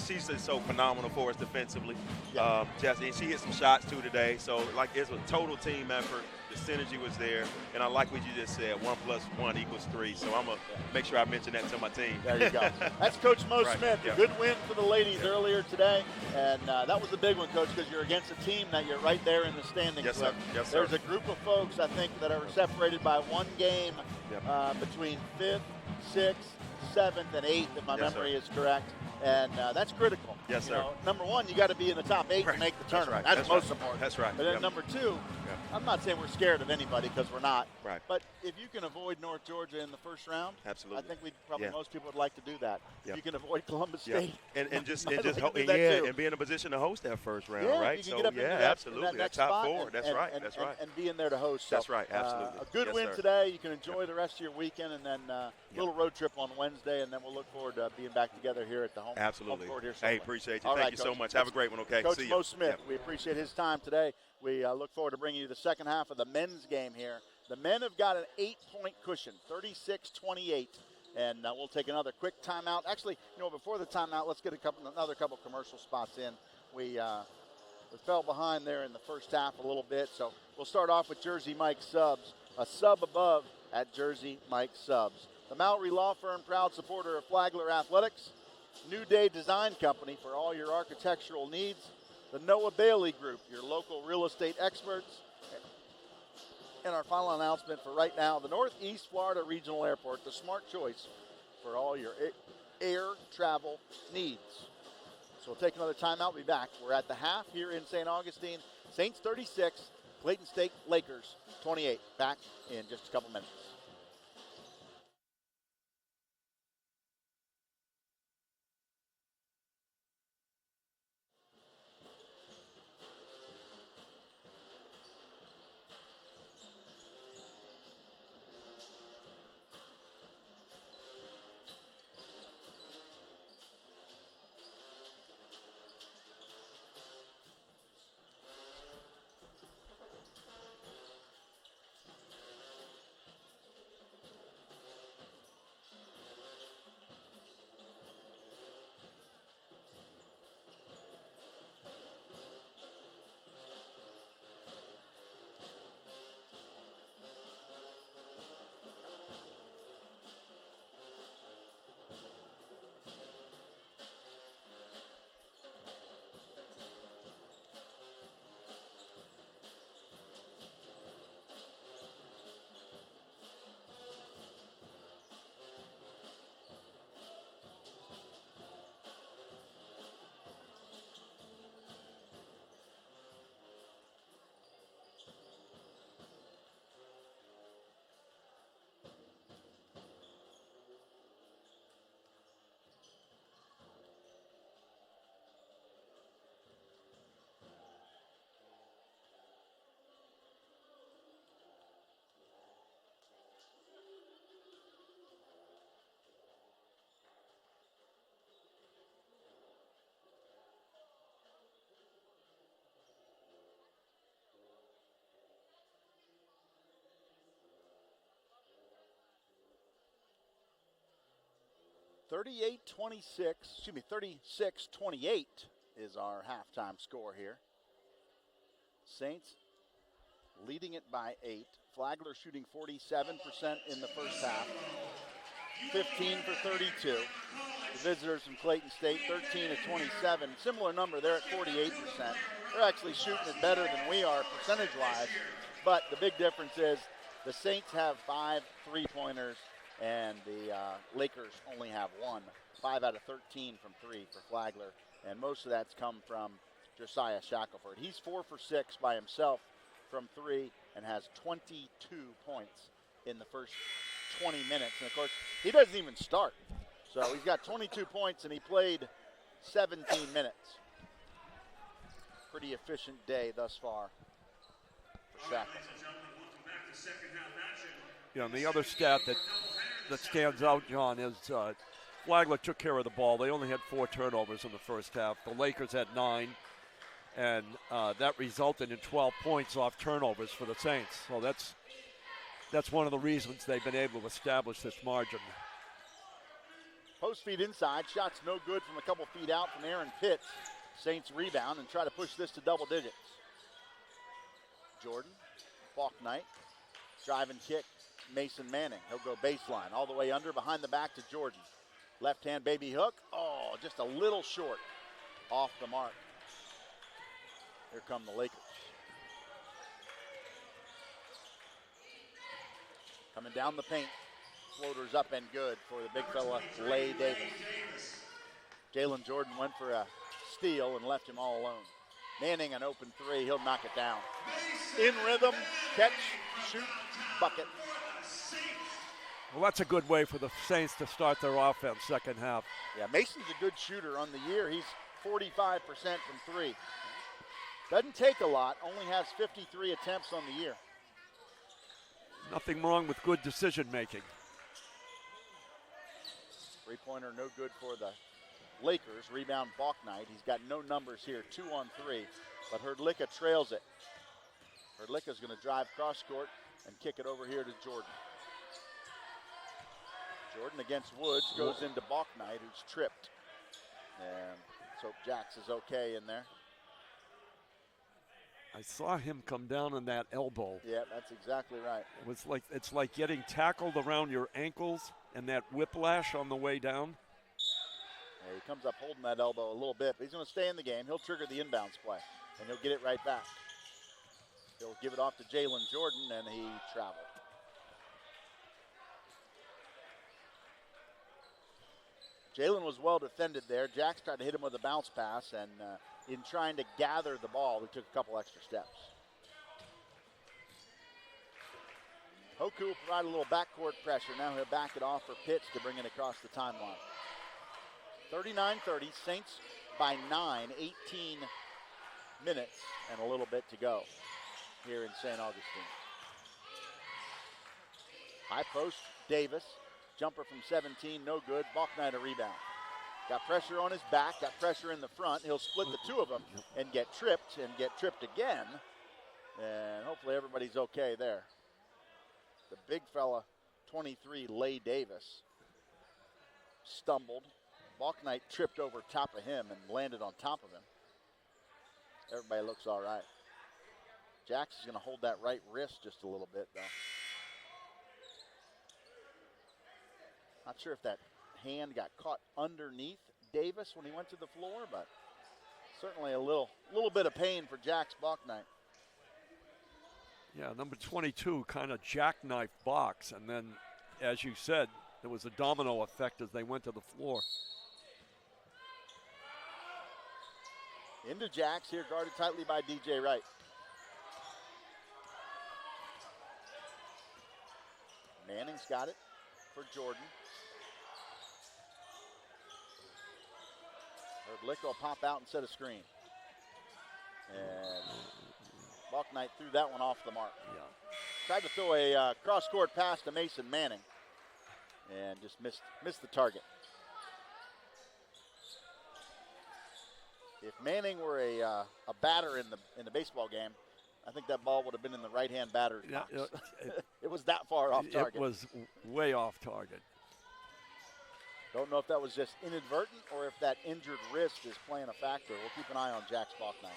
she's just so phenomenal for us defensively. Yep. Jessica, and she hit some shots too today. So it's a total team effort. The synergy was there, and I like what you just said. 1 + 1 = 3. So I'm gonna make sure I mention that to my team. There you go. That's Coach Mo Right. Smith. Yep. A good win for the ladies Yep. earlier today, and that was the big one, Coach, because you're against a team that you're right there in the standings Yes, with. sir. Yes, sir. There's a group of folks, I think, that are separated by 1 game Yep. between 5th, 6th, 7th, and 8th, if my Yes, memory sir. is correct. And that's critical. Yes, sir. Number 1, you got to be in the top 8 Right. to make the That's tournament. right. That's That's most right. important. That's right. But then Yep. number 2, I'm not saying we're scared of anybody because we're not. Right. But if you can avoid North Georgia in the first round, Absolutely. I think Yeah. most people would like to do that. Yep. You can avoid Columbus Yeah. State. And just I'd and just like to ho- do and, that yeah, too. and be in a position to host that first round, Yeah, right? you can So get up into that, absolutely. in that next top spot 4. and- That's and- right. and- That's and- right. And be in there to host. That's So, right. Absolutely. A good Yes, win sir. today. You can enjoy the rest of your weekend, and then a little road trip on Wednesday, and then we'll look forward to being back together here at the home. Absolutely. Home court here Hey, shortly. appreciate you. All Thank right, you so Coach. much. Have a great one, okay? Coach See Mo you. Smith, Yep. we appreciate his time today. We look forward to bringing you the second half of the men's game here. The men have got an 8-point cushion, 36-28. And we'll take another quick timeout. Actually, before the timeout, let's get another couple commercial spots in. We fell behind there in the first half a little bit, so we'll start off with Jersey Mike Subs, a sub above at Jersey Mike Subs. The Mallory Law Firm, proud supporter of Flagler Athletics. New Day Design Company for all your architectural needs. The Noah Bailey Group, your local real estate experts. And our final announcement for right now, the Northeast Florida Regional Airport, the smart choice for all your air travel needs. So we'll take another timeout. We'll be back. We're at the half here in St. Augustine. Saints 36, Clayton State Lakers 28. Back in just a couple minutes. 36-28 is our halftime score here. Saints leading it by 8. Flagler shooting 47% in the first half, 15 for 32. The visitors from Clayton State, 13 of 27. Similar number, they're at 48%. They're actually shooting it better than we are percentage-wise, but the big difference is the Saints have 5 3-pointers and the Lakers only have 1. 5 out of 13 from 3 for Flagler, and most of that's come from Josiah Shackelford. He's 4 for 6 by himself from 3 and has 22 points in the first 20 minutes. And, of course, he doesn't even start. So he's got 22 points, and he played 17 minutes. Pretty efficient day thus far for Shackelford. Yeah, and the other stat that stands out, John, is Flagler took care of the ball. They only had 4 turnovers in the first half. The Lakers had 9. And that resulted in 12 points off turnovers for the Saints. So that's one of the reasons they've been able to establish this margin. Post feed inside, shots no good from a couple feet out from Aaron Pitts. Saints rebound and try to push this to double digits. Jordan, Faulknight, drive and kick, Mason Manning. He'll go baseline, all the way under, behind the back to Jordan. Left hand baby hook, oh, just a little short, off the mark. Here come the Lakers. Coming down the paint. Floaters up and good for the big fella, Lay Davis. Jalen Jordan went for a steal and left him all alone. Manning an open 3. He'll knock it down. In rhythm, catch, shoot, bucket. Well, that's a good way for the Saints to start their offense second half. Yeah, Mason's a good shooter on the year. He's 45% from 3. Doesn't take a lot, only has 53 attempts on the year. Nothing wrong with good decision making. 3-pointer no good for the Lakers. Rebound Faulknight. He's got no numbers here, 2 on 3. But Hrdlicka trails it. Hrdlicka's going to drive cross court and kick it over here to Jordan. Jordan against Woods goes into Faulknight, who's tripped. And let's hope Jax is okay in there. I saw him come down on that elbow. Yeah, that's exactly right. It's like getting tackled around your ankles and that whiplash on the way down. Yeah, he comes up holding that elbow a little bit, but he's going to stay in the game. He'll trigger the inbounds play, and he'll get it right back. He'll give it off to Jalen Jordan, and he traveled. Jalen was well defended there. Jax tried to hit him with a bounce pass, and in trying to gather the ball, he took a couple extra steps. Hoku will provide a little backcourt pressure. Now he'll back it off for Pitts to bring it across the timeline. 39-30, Saints by 9, 18 minutes and a little bit to go here in St. Augustine. High post, Davis. Jumper from 17, no good. Faulknight a rebound. Got pressure on his back, got pressure in the front. He'll split the two of them and get tripped again. And hopefully everybody's okay there. The big fella, 23, Lay Davis, stumbled. Faulknight tripped over top of him and landed on top of him. Everybody looks all right. Jax is going to hold that right wrist just a little bit, though. Not sure if that hand got caught underneath Davis when he went to the floor, but certainly a little bit of pain for Jax Faulknight. Yeah, number 22 kind of jackknife box, and then, as you said, there was a domino effect as they went to the floor. Into Jax here, guarded tightly by DJ Wright. Manning's got it for Jordan. Hrdlicka will pop out and set a screen. And Faulknight threw that one off the mark. Yeah. Tried to throw a cross-court pass to Mason Manning and just missed the target. If Manning were a batter in the baseball game, I think that ball would have been in the right-hand batter's box. It was that far off target. It was way off target. Don't know if that was just inadvertent or if that injured wrist is playing a factor. We'll keep an eye on Jack's Bachnight.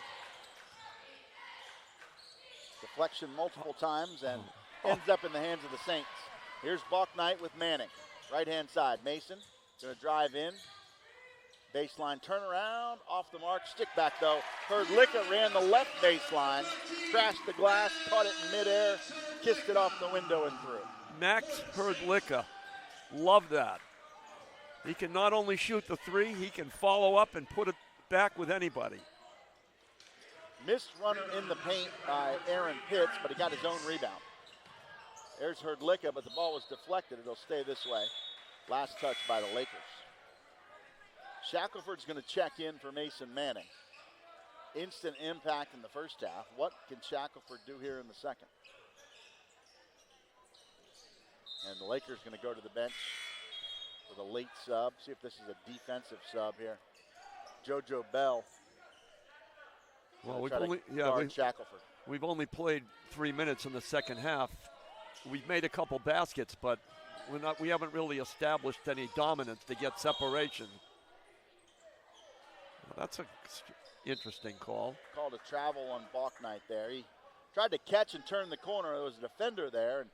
Deflection multiple times and ends up in the hands of the Saints. Here's Bachnight with Manning. Right-hand side, Mason going to drive in. Baseline turnaround, off the mark, stick back though. Hrdlicka ran the left baseline, crashed the glass, caught it in midair, kissed it off the window and through. Max Hrdlicka, love that. He can not only shoot the three, he can follow up and put it back with anybody. Missed runner in the paint by Aaron Pitts, but he got his own rebound. There's Hrdlicka, but the ball was deflected. It'll stay this way. Last touch by the Lakers. Shackelford's going to check in for Mason Manning. Instant impact in the first half. What can Shackelford do here in the second? And the Lakers going to go to the bench with a late sub. See if this is a defensive sub here. JoJo Bell. Well, we've only played 3 minutes in the second half. We've made a couple baskets, but we haven't really established any dominance to get separation. Well, that's an interesting call. Called a travel on Bachnight there. He tried to catch and turn the corner. There was a defender there, and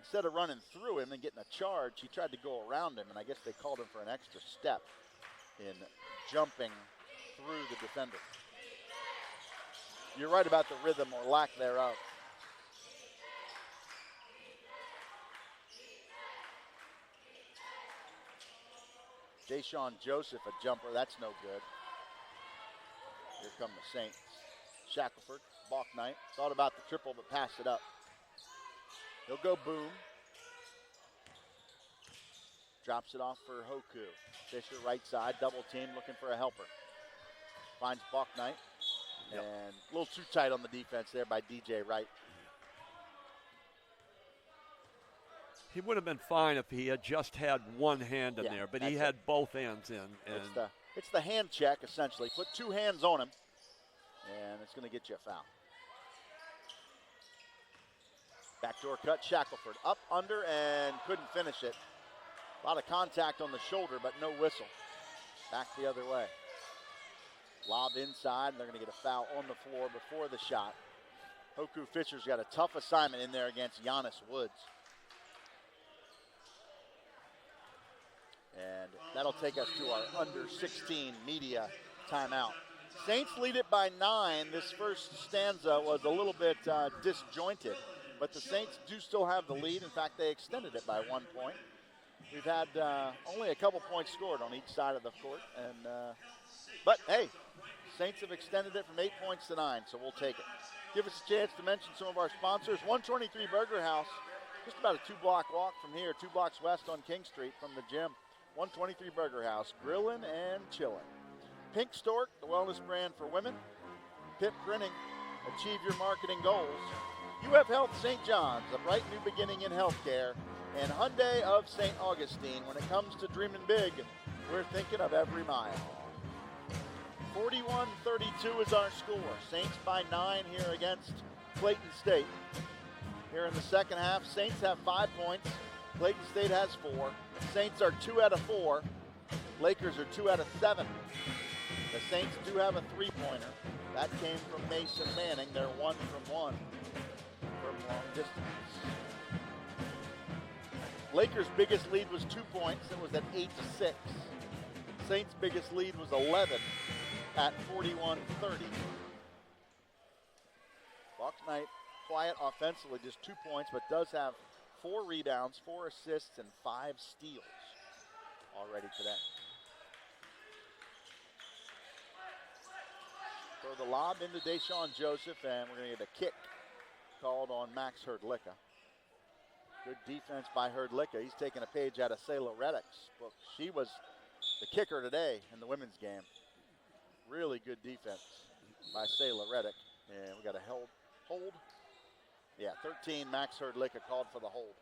instead of running through him and getting a charge, he tried to go around him, and I guess they called him for an extra step in jumping through the defender. You're right about the rhythm or lack thereof. Deshaun Joseph, a jumper, that's no good. Here come the Saints. Shackelford, Bachnight, thought about the triple but passed it up. He'll go boom. Drops it off for Hoku. Fisher right side, double team, looking for a helper. Finds Bachnight. Yep. And a little too tight on the defense there by DJ Wright. He would have been fine if he had just had one hand in there, but he had both hands in. And It's the hand check, essentially. Put two hands on him, and it's going to get you a foul. Backdoor cut, Shackelford. Up, under, and couldn't finish it. A lot of contact on the shoulder, but no whistle. Back the other way. Lob inside, and they're going to get a foul on the floor before the shot. Hoku Fisher's got a tough assignment in there against Giannis Woods. And that'll take us to our under 16 media timeout. Saints lead it by 9. This first stanza was a little bit disjointed, but the Saints do still have the lead. In fact, they extended it by 1 point. We've had only a couple points scored on each side of the court, but hey, Saints have extended it from 8 points to 9, so we'll take it. Give us a chance to mention some of our sponsors. 123 Burger House, just about a 2-block walk from here, 2 blocks west on King Street from the gym. 123 Burger House, grilling and chilling. Pink Stork, the wellness brand for women. Pip Printing, achieve your marketing goals. UF Health St. John's, a bright new beginning in healthcare. And Hyundai of St. Augustine. When it comes to dreaming big, we're thinking of every mile. 41-32 is our score. Saints by 9 here against Clayton State. Here in the second half, Saints have 5 points. Clayton State has 4. Saints are 2 out of 4. Lakers are 2 out of 7. The Saints do have a 3-pointer. That came from Mason Manning. They're 1 from 1 from long distance. Lakers' biggest lead was 2 points. It was at 8-6. Saints' biggest lead was 11 at 41-30. Bachnight quiet offensively, just 2 points, but does have 4 rebounds, 4 assists, and 5 steals already today. Throw the lob into Deshaun Joseph, and we're going to get a kick called on Max Hrdlicka. Good defense by Hrdlicka. He's taking a page out of Sayla Reddick's book. She was the kicker today in the women's game. Really good defense by Sayla Reddick. And we got a hold. Yeah, 13, Max Hrdlicka called for the hold.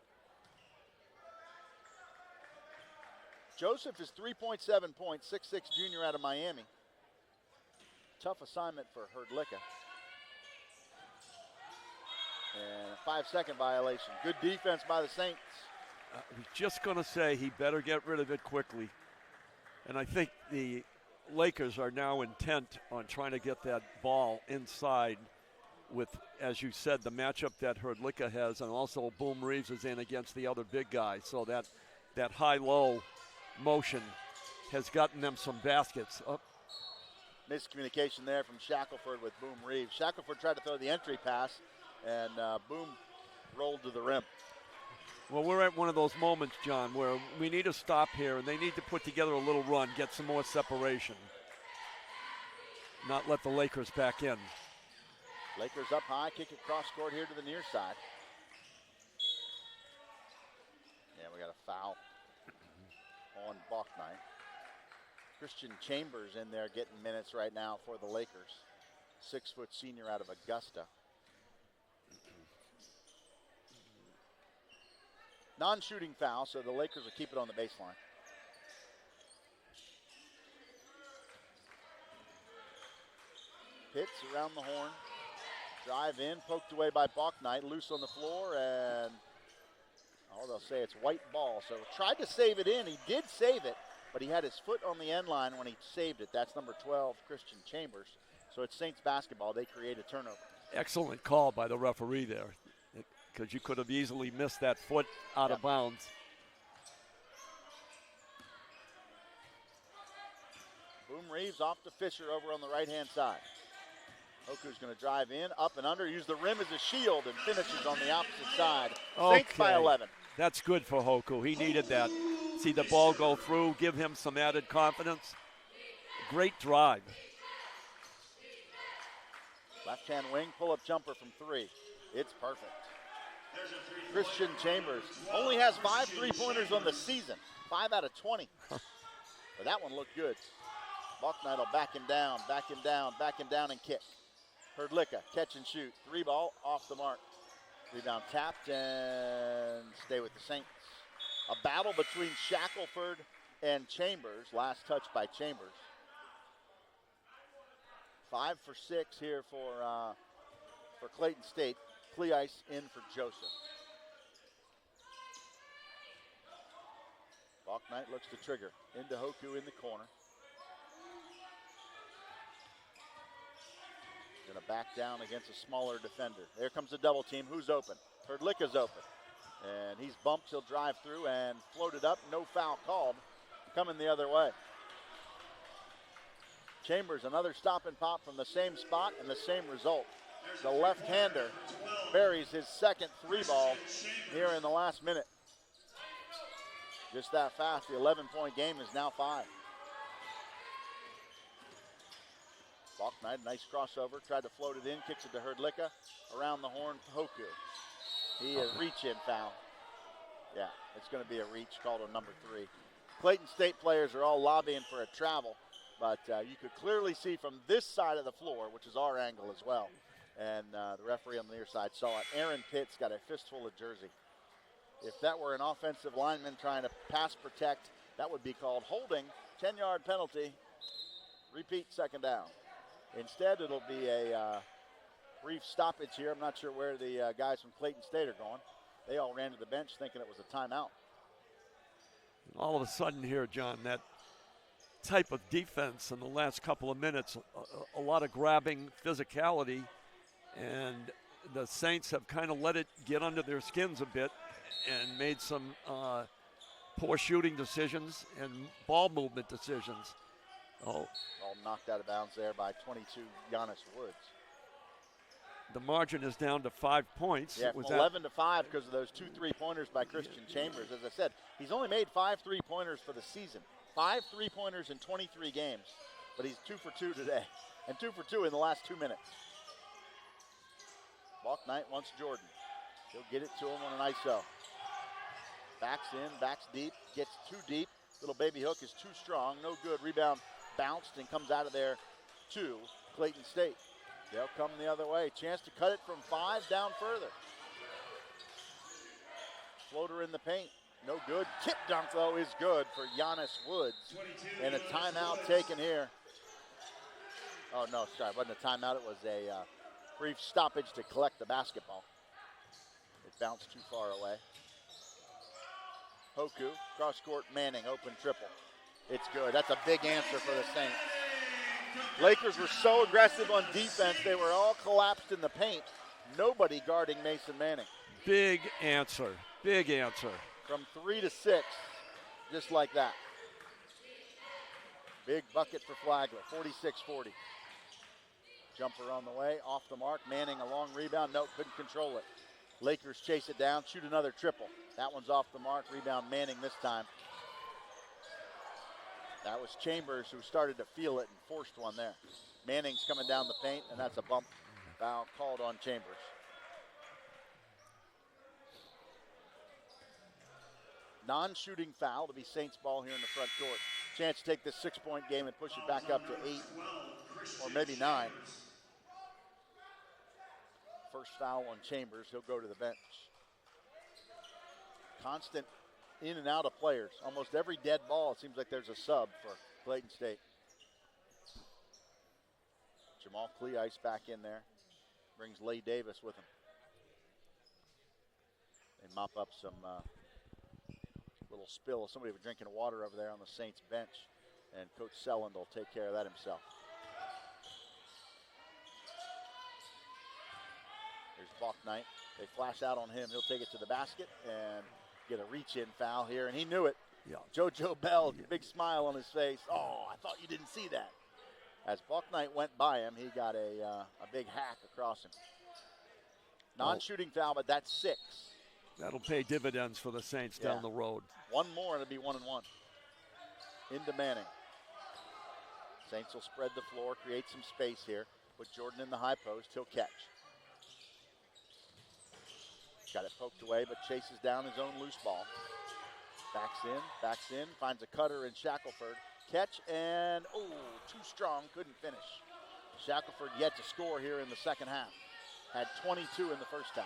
Joseph is 3.7 points, 6'6" junior out of Miami. Tough assignment for Hrdlicka. And a 5-second violation. Good defense by the Saints. I was just going to say he better get rid of it quickly. And I think the Lakers are now intent on trying to get that ball inside with, as you said, the matchup that Hrdlicka has, and also Boom Reeves is in against the other big guy. So that high-low motion has gotten them some baskets. Miscommunication there from Shackelford with Boom Reeves. Shackelford tried to throw the entry pass, and Boom rolled to the rim. Well, we're at one of those moments, John, where we need to stop here, and they need to put together a little run, get some more separation, not let the Lakers back in. Lakers up high, kick it cross court here to the near side. Yeah, we got a foul on Bachnight. Christian Chambers in there getting minutes right now for the Lakers. 6-foot senior out of Augusta. Non-shooting foul, so the Lakers will keep it on the baseline. Pitts around the horn. Drive in, poked away by Bachnight, loose on the floor, and they'll say it's white ball. So tried to save it in. He did save it, but he had his foot on the end line when he saved it. That's number 12, Christian Chambers. So it's Saints basketball. They create a turnover. Excellent call by the referee there, because you could have easily missed that foot out of bounds. Boom Reeves off to Fisher over on the right-hand side. Hoku's going to drive in, up and under, use the rim as a shield, and finishes on the opposite side. Saints by 11. That's good for Hoku. He needed that. See the ball go through, give him some added confidence. Great drive. Left-hand wing, pull-up jumper from 3. It's perfect. Christian Chambers only has 5 3-pointers on the season, 5 out of 20. But that one looked good. Bachnight will back him down, and kick. Hrdlicka, catch and shoot. 3 ball, off the mark. Rebound tapped and stay with the Saints. A battle between Shackelford and Chambers. Last touch by Chambers. 5 for 6 here for Clayton State. Cleice in for Joseph. Bachnight looks to trigger. Into Hoku in the corner. Going to back down against a smaller defender. There comes the double team. Who's open? Hrdlicka's open. And he's bumped. He'll drive through and floated up. No foul called. Coming the other way. Chambers, another stop and pop from the same spot and the same result. The left-hander buries his second 3-ball here in the last minute. Just that fast. The 11-point game is now 5. Bachnight, nice crossover, tried to float it in, kicks it to Hrdlicka. Around the horn, Hoku. He a reach-in foul. Yeah, it's going to be a reach, called on number 3. Clayton State players are all lobbying for a travel, but you could clearly see from this side of the floor, which is our angle as well, and the referee on the near side saw it. Aaron Pitts got a fistful of jersey. If that were an offensive lineman trying to pass protect, that would be called holding, 10-yard penalty, repeat, second down. Instead, it'll be a brief stoppage here. I'm not sure where the guys from Clayton State are going. They all ran to the bench thinking it was a timeout. All of a sudden here, John, that type of defense in the last couple of minutes, a lot of grabbing, physicality, and the Saints have kind of let it get under their skins a bit and made some poor shooting decisions and ball movement decisions. All knocked out of bounds there by 22, Giannis Woods. The margin is down to 5 points. Yeah, from 11 to 5 because of those 2 3-pointers by Christian Chambers. As I said, he's only made 5 3-pointers for the season. 5 3-pointers in 23 games, but he's 2 for 2 today, and 2 for 2 in the last 2 minutes. Bachnight wants Jordan. He'll get it to him on an ISO. Backs in, backs deep, gets too deep. Little baby hook is too strong, no good. Rebound bounced and comes out of there to Clayton State. They'll come the other way. Chance to cut it from 5 down further. Floater in the paint, no good. Tip dunk, though, is good for Giannis Woods. And a timeout taken here. Oh, no, sorry, it wasn't a timeout. It was a brief stoppage to collect the basketball. It bounced too far away. Hoku, cross court, Manning, open triple. It's good. That's a big answer for the Saints. Lakers were so aggressive on defense, they were all collapsed in the paint. Nobody guarding Mason Manning. Big answer. Big answer. From 3 to 6, just like that. Big bucket for Flagler, 46-40. Jumper on the way, off the mark. Manning a long rebound, no, couldn't control it. Lakers chase it down, shoot another triple. That one's off the mark, rebound Manning this time. That was Chambers who started to feel it and forced one there. Manning's coming down the paint, and that's a bump foul called on Chambers. Non-shooting foul to be Saints ball here in the front court. Chance to take this 6-point game and push it back up to 8 or maybe 9. First foul on Chambers, he'll go to the bench. Constant in and out of players. Almost every dead ball, it seems like there's a sub for Clayton State. Jamal Cleice back in there. Brings Lay Davis with him. They mop up some little spill. Somebody was drinking water over there on the Saints bench, and Coach Selland will take care of that himself. There's Balknight. They flash out on him. He'll take it to the basket and get a reach-in foul here, and he knew it. Yeah. JoJo Bell, big smile on his face. Oh, I thought you didn't see that. As Balknight went by him, he got a big hack across him. Non-shooting foul, but that's 6. That'll pay dividends for the Saints down the road. One more and it'll be 1-1. Into Manning. Saints will spread the floor, create some space here. Put Jordan in the high post. He'll catch. Got it poked away, but chases down his own loose ball. Backs in, finds a cutter in Shackelford. Catch and, too strong, couldn't finish. Shackelford yet to score here in the second half. Had 22 in the first half.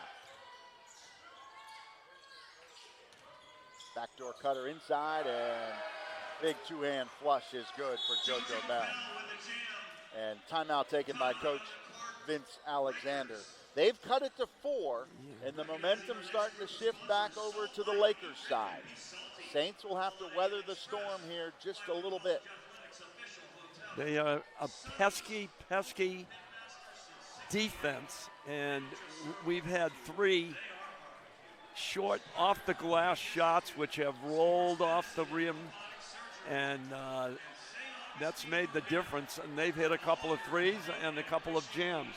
Backdoor cutter inside, and big two-hand flush is good for JoJo Bell. And timeout taken by Coach Vince Alexander. They've cut it to 4, and the momentum's starting to shift back over to the Lakers side. Saints will have to weather the storm here just a little bit. They are a pesky defense, and we've had 3 short off-the-glass shots which have rolled off the rim, and that's made the difference. And they've hit a couple of threes and a couple of jams.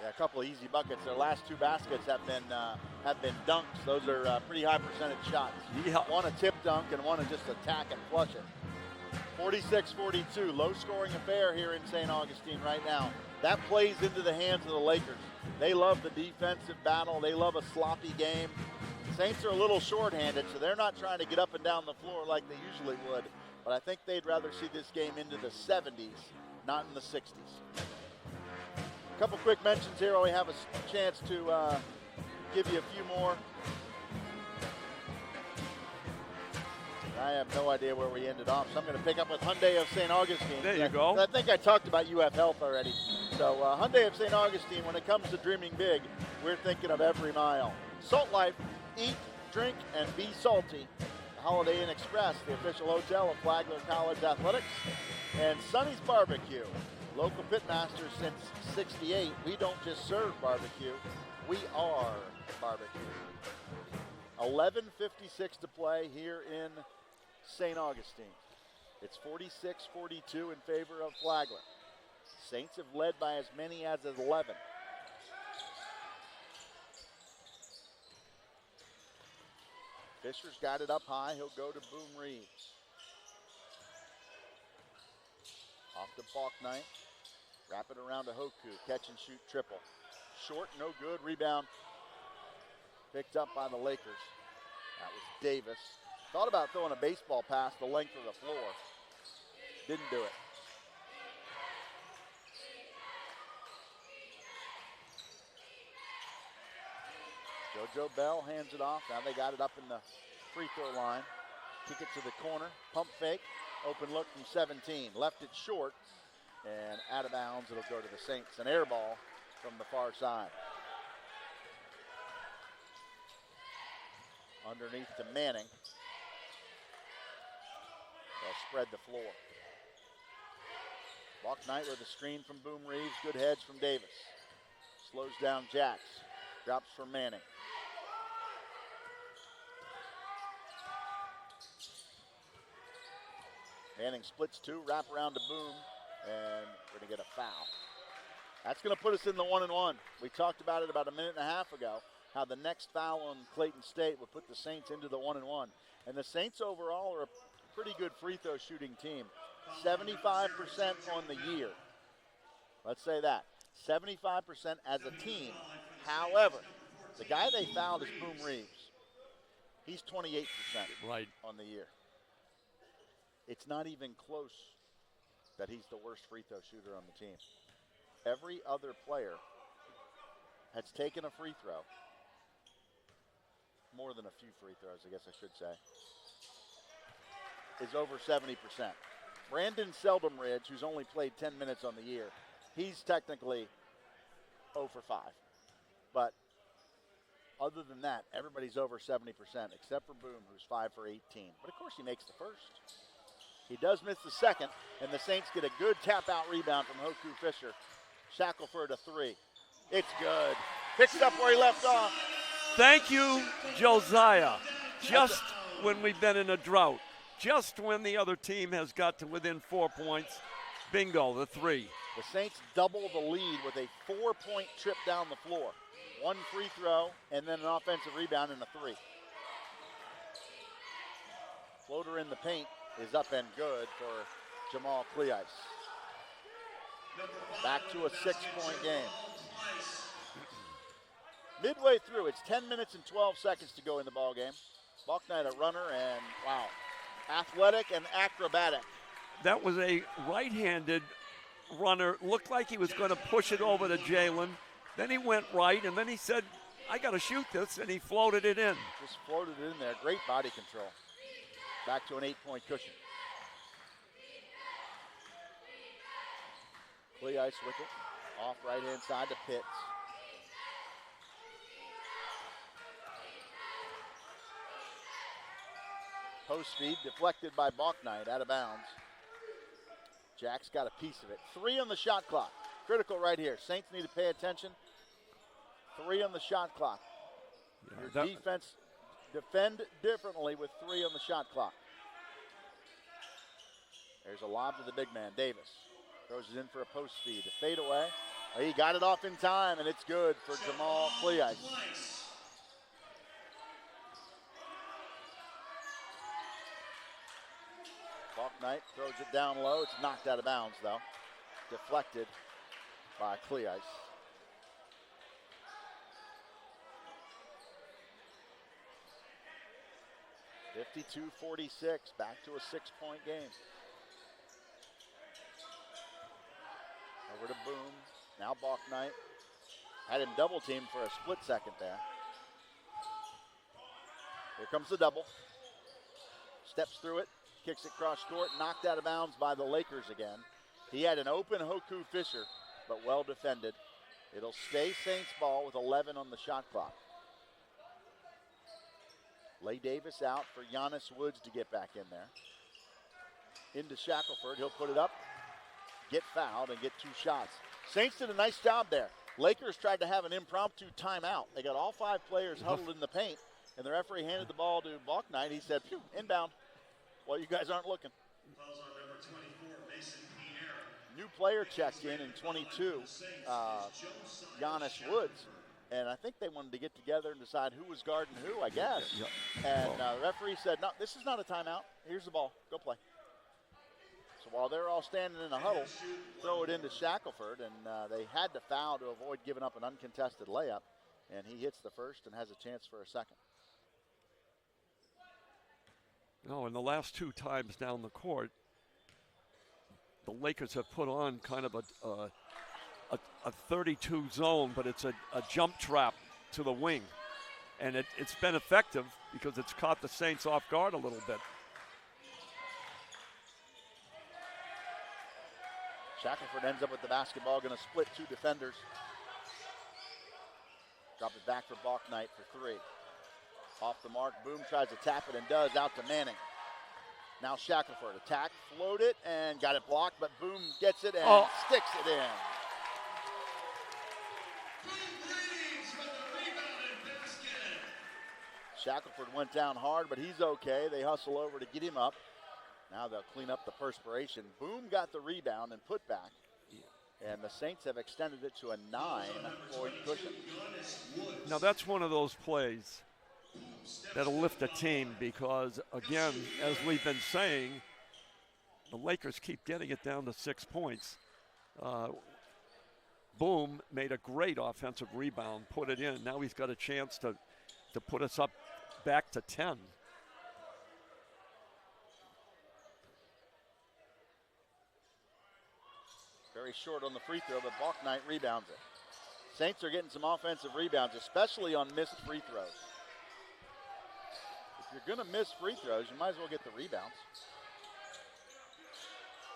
Yeah, a couple of easy buckets. Their last 2 baskets have been dunks. Those are pretty high percentage shots. Yeah. One a tip dunk and one a just attack and flush it. 46-42, low-scoring affair here in St. Augustine right now. That plays into the hands of the Lakers. They love the defensive battle. They love a sloppy game. Saints are a little shorthanded, so they're not trying to get up and down the floor like they usually would. But I think they'd rather see this game into the 70s, not in the 60s. A couple quick mentions here while we have a chance to give you a few more. I have no idea where we ended off, so I'm going to pick up with Hyundai of St. Augustine. There you go. I think I talked about UF Health already. So Hyundai of St. Augustine, when it comes to dreaming big, we're thinking of every mile. Salt Life, eat, drink, and be salty. The Holiday Inn Express, the official hotel of Flagler College Athletics. And Sonny's Barbecue, local pitmaster since '68. We don't just serve barbecue, we are barbecue. 11:56 to play here in St. Augustine. It's 46-42 in favor of Flagler. Saints have led by as many as 11. Fisher's got it up high. He'll go to Boom Reeves. Off to Balknight. Wrap it around to Hoku. Catch and shoot triple. Short, no good. Rebound picked up by the Lakers. That was Davis. Thought about throwing a baseball pass the length of the floor. Didn't do it. JoJo Bell hands it off. Now they got it up in the free throw line. Kick it to the corner. Pump fake. Open look from 17. Left it short. And out of bounds, it'll go to the Saints. An air ball from the far side. Underneath to Manning. They'll spread the floor. Buck Knight with a screen from Boom Reeves. Good hedge from Davis. Slows down Jacks. Drops for Manning. Manning splits two, wrap around to Boom, and we're going to get a foul. That's going to put us in the 1-and-1. We talked about it about a minute and a half ago, how the next foul on Clayton State would put the Saints into the 1-and-1. And the Saints overall are a pretty good free throw shooting team. 75% on the year. Let's say that. 75% as a team. However, the guy they fouled is Boom Reeves. He's 28% on the year. It's not even close that he's the worst free throw shooter on the team. Every other player has taken a free throw. More than a few free throws, I guess I should say. Is over 70%. Brandon Seldomridge, who's only played 10 minutes on the year, he's technically 0 for 5. But other than that, everybody's over 70%, except for Boom, who's 5 for 18. But of course, he makes the first. He does miss the second, and the Saints get a good tap-out rebound from Hoku Fisher. Shackelford a three. It's good. Picks it up where he left off. Thank you, Josiah. Just when we've been in a drought, just when the other team has got to within 4 points, bingo, the three. The Saints double the lead with a 4-point trip down the floor. One free throw, and then an offensive rebound and a three. Floater in the paint is up and good for Jamal Cleis. Back to a 6-point game. Midway through, it's 10 minutes and 12 seconds to go in the ball game. Buck Knight a runner, and wow, athletic and acrobatic. That was a right-handed runner. Looked like he was going to push it over to Jalen. Then he went right, and then he said, I got to shoot this, and he floated it in. Just floated it in there. Great body control. Back to an 8-point cushion. Cleis with it. Off right-hand side to Pitts. Post feed deflected by Buck Knight, out of bounds. Jack's got a piece of it. 3 on the shot clock. Critical right here. Saints need to pay attention. 3 on the shot clock. Your defense defend differently with 3 on the shot clock. There's a lob to the big man, Davis. Throws it in for a post feed. A fade away. He got it off in time, and it's good for Jamal Cleis. Buck Knight throws it down low. It's knocked out of bounds, though. Deflected by Cleis. (52-46), back to a 6-point game. Over to Boom. Now Buck Knight. Had him double teamed for a split second there. Here comes the double. Steps through it. Kicks it cross court. Knocked out of bounds by the Lakers again. He had an open Hoku Fisher, but well defended. It'll stay Saints ball with 11 on the shot clock. Lay Davis out for Giannis Woods to get back in there. Into Shackelford. He'll put it up, get fouled, and get 2 shots. Saints did a nice job there. Lakers tried to have an impromptu timeout. They got all 5 players huddled in the paint, and the referee handed the ball to Buck Knight. He said, phew, inbound. Well, you guys aren't looking. New player checked in 22, Giannis Woods. And I think they wanted to get together and decide who was guarding who, I guess. Yep. And the referee said, no, this is not a timeout. Here's the ball. Go play. So while they're all standing in a huddle, throw it into Shackelford. And they had to foul to avoid giving up an uncontested layup. And he hits the first and has a chance for a second. No, and the last 2 times down the court, the Lakers have put on kind of a 32 zone, but it's a jump trap to the wing. And it's been effective because it's caught the Saints off guard a little bit. Shackelford ends up with the basketball, going to split 2 defenders. Drop it back for Buck Knight for 3. Off the mark, Boom tries to tap it and does, out to Manning. Now Shackelford attack, float it, and got it blocked, but Boom gets it and sticks it in. Shackelford went down hard, but he's okay. They hustle over to get him up. Now they'll clean up the perspiration. Boom got the rebound and put back. And the Saints have extended it to a 9-point cushion. Now that's one of those plays that'll lift a team because, again, as we've been saying, the Lakers keep getting it down to 6 points. Boom made a great offensive rebound, put it in. Now he's got a chance to put us up back to 10. Very short on the free throw, but Balknight rebounds it. Saints are getting some offensive rebounds, especially on missed free throws. If you're going to miss free throws, you might as well get the rebounds.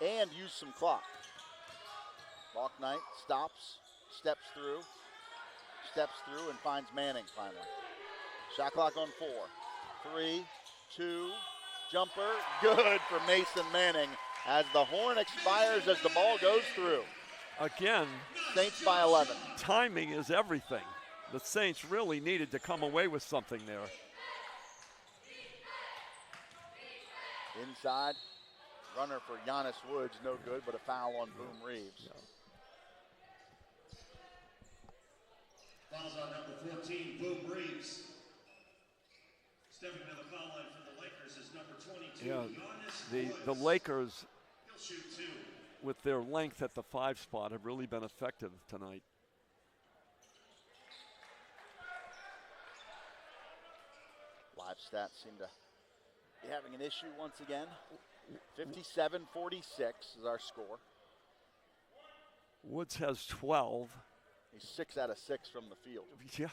And use some clock. Balknight stops, steps through, and finds Manning finally. Shot clock on 4. 3, 2, jumper. Good for Mason Manning as the horn expires as the ball goes through. Again, Saints by 11. Timing is everything. The Saints really needed to come away with something there. Inside, runner for Giannis Woods, no good, but a foul on Boom Reeves. Yeah. Fouls on number 14, Boom Reeves. Stepping to the foul line for the Lakers is number 22, Giannis Woods. The Lakers, He'll shoot 2. with their length at the 5 spot, have really been effective tonight. Live stats seem to be having an issue once again. 57-46 is our score. Woods has 12. He's 6 out of 6 from the field. Yeah,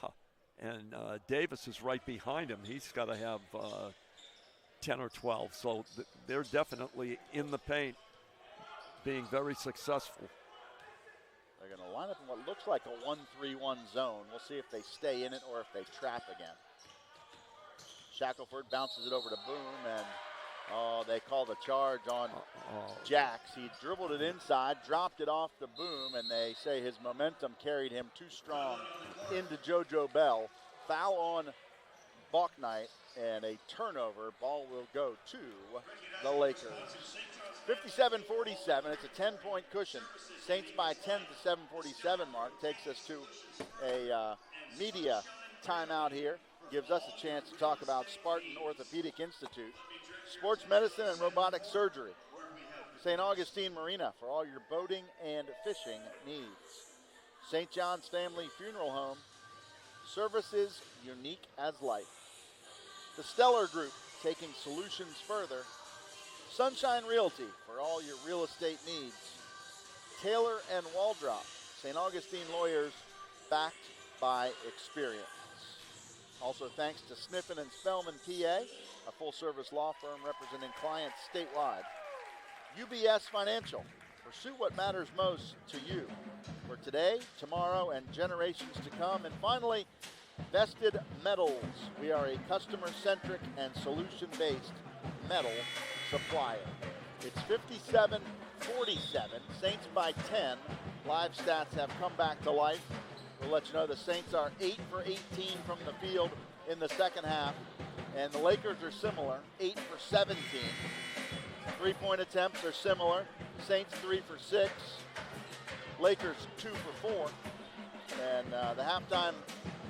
and Davis is right behind him. He's got to have 10 or 12. So they're definitely in the paint, being very successful. They're going to line up in what looks like a 1-3-1 zone. We'll see if they stay in it or if they trap again. Shackelford bounces it over to Boom, and they call the charge on Jax. He dribbled it inside, dropped it off to Boom, and they say his momentum carried him too strong into JoJo Bell. Foul on Balknight, and a turnover. Ball will go to the Lakers. 57-47, it's a 10-point cushion. Saints by 10 to 7:47 mark. Takes us to a media timeout here. Gives us a chance to talk about Spartan Orthopedic Institute, sports medicine and robotic surgery. St. Augustine Marina for all your boating and fishing needs. St. John's Family Funeral Home, services unique as life. The Stellar Group, taking solutions further. Sunshine Realty for all your real estate needs. Taylor and Waldrop, St. Augustine lawyers, backed by experience. Also thanks to Sniffen and Spellman, PA, a full-service law firm representing clients statewide. UBS Financial, pursue what matters most to you for today, tomorrow, and generations to come. And finally, Vested Metals. We are a customer-centric and solution-based metal supplier. It's 57-47, Saints by 10. Live stats have come back to life. We'll let you know the Saints are 8 for 18 from the field in the second half, and the Lakers are similar, 8 for 17. Three-point attempts are similar. Saints 3 for 6, Lakers 2 for 4, and the halftime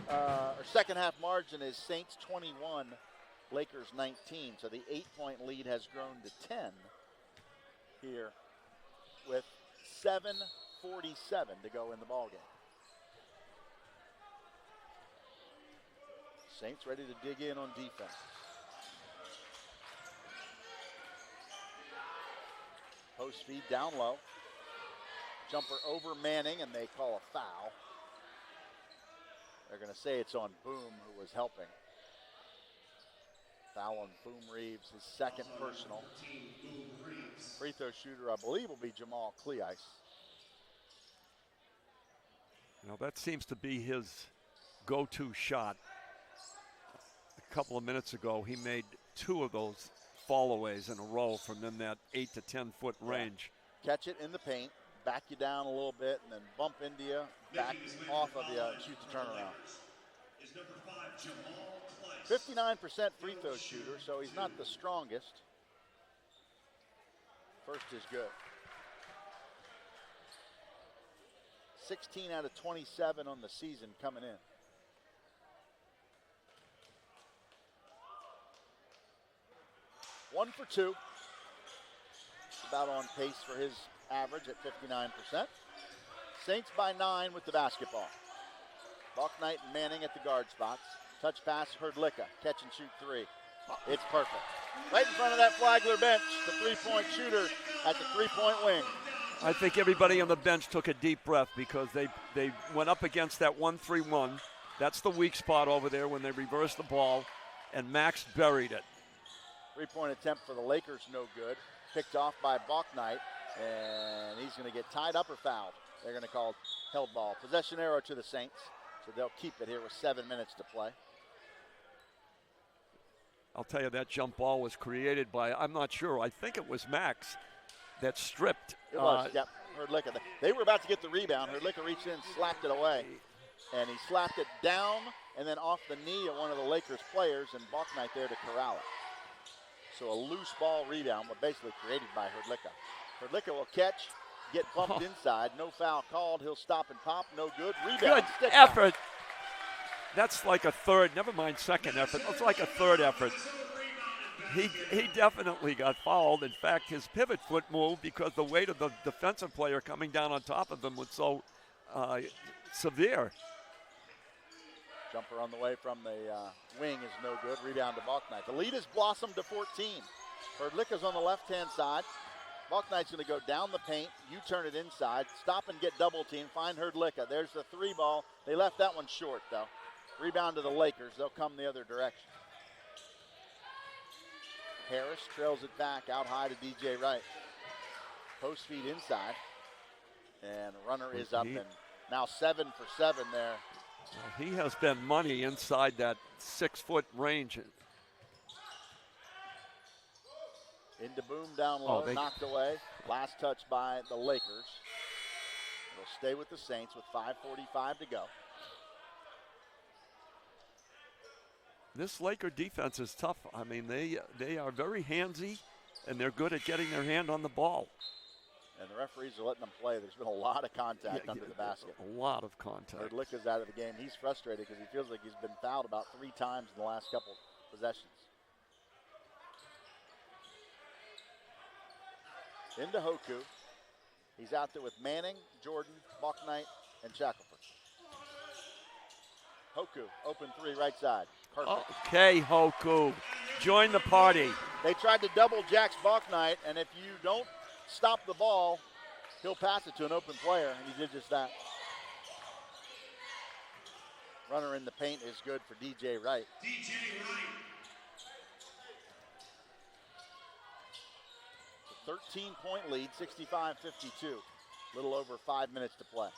or second half margin is Saints 21, Lakers 19. So the 8-point lead has grown to 10 here with 7:47 to go in the ballgame. Saints ready to dig in on defense. Post feed down low. Jumper over Manning, and they call a foul. They're going to say it's on Boom, who was helping. Foul on Boom Reeves, his second personal. Free throw shooter, I believe, will be Jamal Cleice. That seems to be his go-to shot. A couple of minutes ago, he made 2 of those fallaways in a row from in that 8 to 10 foot range. Catch it in the paint, back you down a little bit, and then bump into you, back off of you, and shoot the turnaround. 59% free throw shooter, so he's not the strongest. First is good. 16 out of 27 on the season coming in. One for two. About on pace for his average at 59%. Saints by 9 with the basketball. Bucknight and Manning at the guard spots. Touch pass, Hrdlicka. Catch and shoot three. It's perfect. Right in front of that Flagler bench, the three-point shooter at the three-point wing. I think everybody on the bench took a deep breath because they went up against that 1-3-1. That's the weak spot over there when they reversed the ball, and Max buried it. Three-point attempt for the Lakers, no good. Picked off by Bucknight, and he's going to get tied up or fouled. They're going to call held ball. Possession arrow to the Saints, so they'll keep it here with 7 minutes to play. I'll tell you, that jump ball was created by, I'm not sure, I think it was Max that stripped. It was, yep, Hrdlicka. They were about to get the rebound. Hrdlicka reached in, slapped it away, and he slapped it down and then off the knee of one of the Lakers players, and Bucknight there to corral it. So a loose ball rebound, but basically created by Hrdlicka. Hrdlicka will catch, get bumped inside, no foul called. He'll stop and pop, no good. Rebound, good effort. That's like a third, never mind second effort. It's like a third effort. He definitely got fouled. In fact, his pivot foot moved because the weight of the defensive player coming down on top of him was so severe. Jumper on the way from the wing is no good. Rebound to Bucknight. The lead has blossomed to 14. Hrdlicka's on the left-hand side. Bucknight's going to go down the paint. You turn it inside. Stop and get double team. Find Hrdlicka. There's the three ball. They left that one short, though. Rebound to the Lakers. They'll come the other direction. Harris trails it back out high to DJ Wright. Post feed inside. And runner is up and now 7 for 7 there. He has been money inside that 6 foot range. Into Boom down low, knocked away. Last touch by the Lakers. It'll stay with the Saints with 5:45 to go. This Laker defense is tough. I mean, they are very handsy, and they're good at getting their hand on the ball. And the referees are letting them play. There's been a lot of contact under the basket. A lot of contact. Hrdlicka's out of the game. He's frustrated because he feels like he's been fouled about 3 times in the last couple possessions. Into Hoku. He's out there with Manning, Jordan, Bucknight, and Shackelford. Hoku, open three, right side. Perfect. Okay, Hoku, join the party. They tried to double Jax Bucknight, and if you don't stop the ball, he'll pass it to an open player, and he did just that. Runner in the paint is good for DJ Wright. DJ Wright. 13-point lead, 65-52. A little over 5 minutes to play.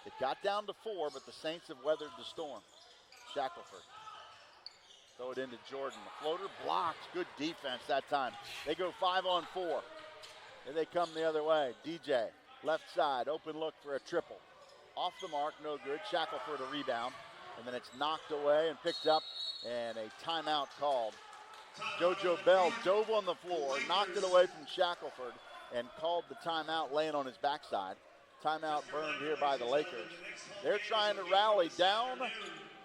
It got down to 4, but the Saints have weathered the storm. Shackelford. Throw it into Jordan. The floater blocked. Good defense that time. They go 5-on-4. Here they come the other way. DJ, left side, open look for a triple. Off the mark, no good. Shackelford a rebound. And then it's knocked away and picked up, and a timeout called. JoJo Bell dove on the floor, knocked it away from Shackelford, and called the timeout laying on his backside. Timeout burned here by the Lakers. They're trying to rally down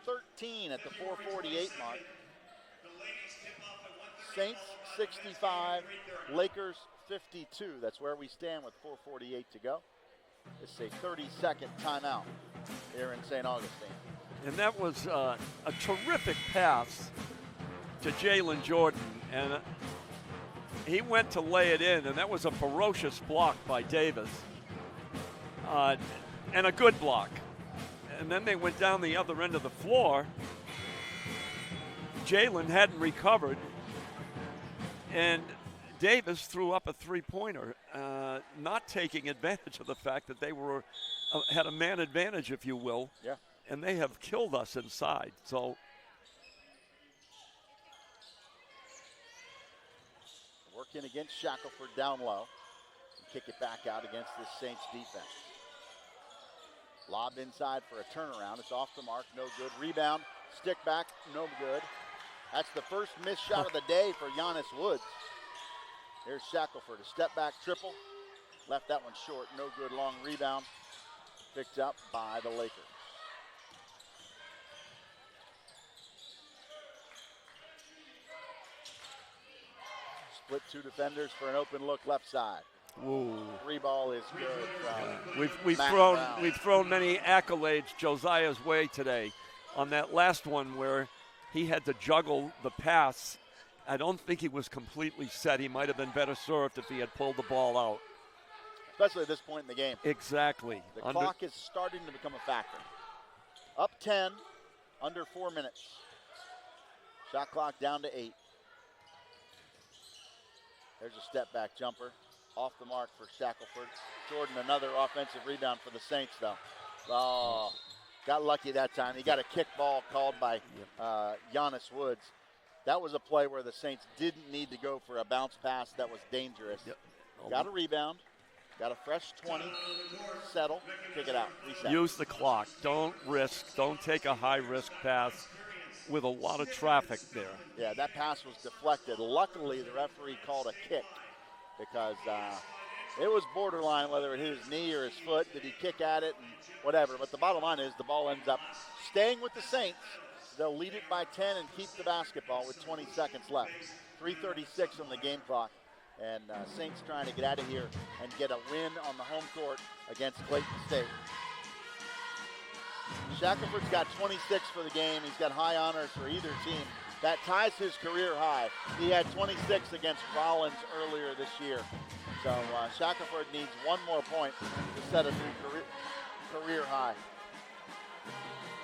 13 at the 4:48 mark. Saints 65, Lakers 52. That's where we stand with 4:48 to go. It's a 30-second timeout here in St. Augustine. And that was a terrific pass to Jalen Jordan, and he went to lay it in, and that was a ferocious block by Davis, and a good block. And then they went down the other end of the floor. Jalen hadn't recovered, and Davis threw up a three-pointer, not taking advantage of the fact that they had a man advantage, if you will. Yeah. And they have killed us inside. So Working against Shackelford down low. Kick it back out against this Saints defense. Lobbed inside for a turnaround. It's off the mark, no good. Rebound, stick back, no good. That's the first missed shot of the day for Giannis Woods. Here's Shackelford, a step back triple. Left that one short, no good. Long rebound, picked up by the Lakers. Split two defenders for an open look left side. Ooh. Three ball is good from We've thrown many accolades Josiah's way today. On that last one where he had to juggle the pass, I don't think he was completely set. He might have been better served if he had pulled the ball out. Especially at this point in the game. Exactly. The clock is starting to become a factor. Up 10, under 4 minutes. Shot clock down to 8. There's a step back jumper. Off the mark for Shackelford. Jordan, another offensive rebound for the Saints, though. Oh, got lucky that time. He got a kick ball called by Giannis Woods. That was a play where the Saints didn't need to go for a bounce pass that was dangerous. Yep. Got a rebound. Got a fresh 20. Settle. Kick it out. Reset. Use the clock. Don't risk. Don't take a high-risk pass with a lot of traffic there. Yeah, that pass was deflected. Luckily, the referee called a kick, because it was borderline whether it hit his knee or his foot. Did he kick at it and whatever? But the bottom line is the ball ends up staying with the Saints. They'll lead it by 10 and keep the basketball with 20 seconds left. 3:36 on the game clock. And Saints trying to get out of here and get a win on the home court against Clayton State. Shackelford's got 26 for the game. He's got high honors for either team. That ties his career high. He had 26 against Rollins earlier this year. So Shackelford needs one more point to set a new career high.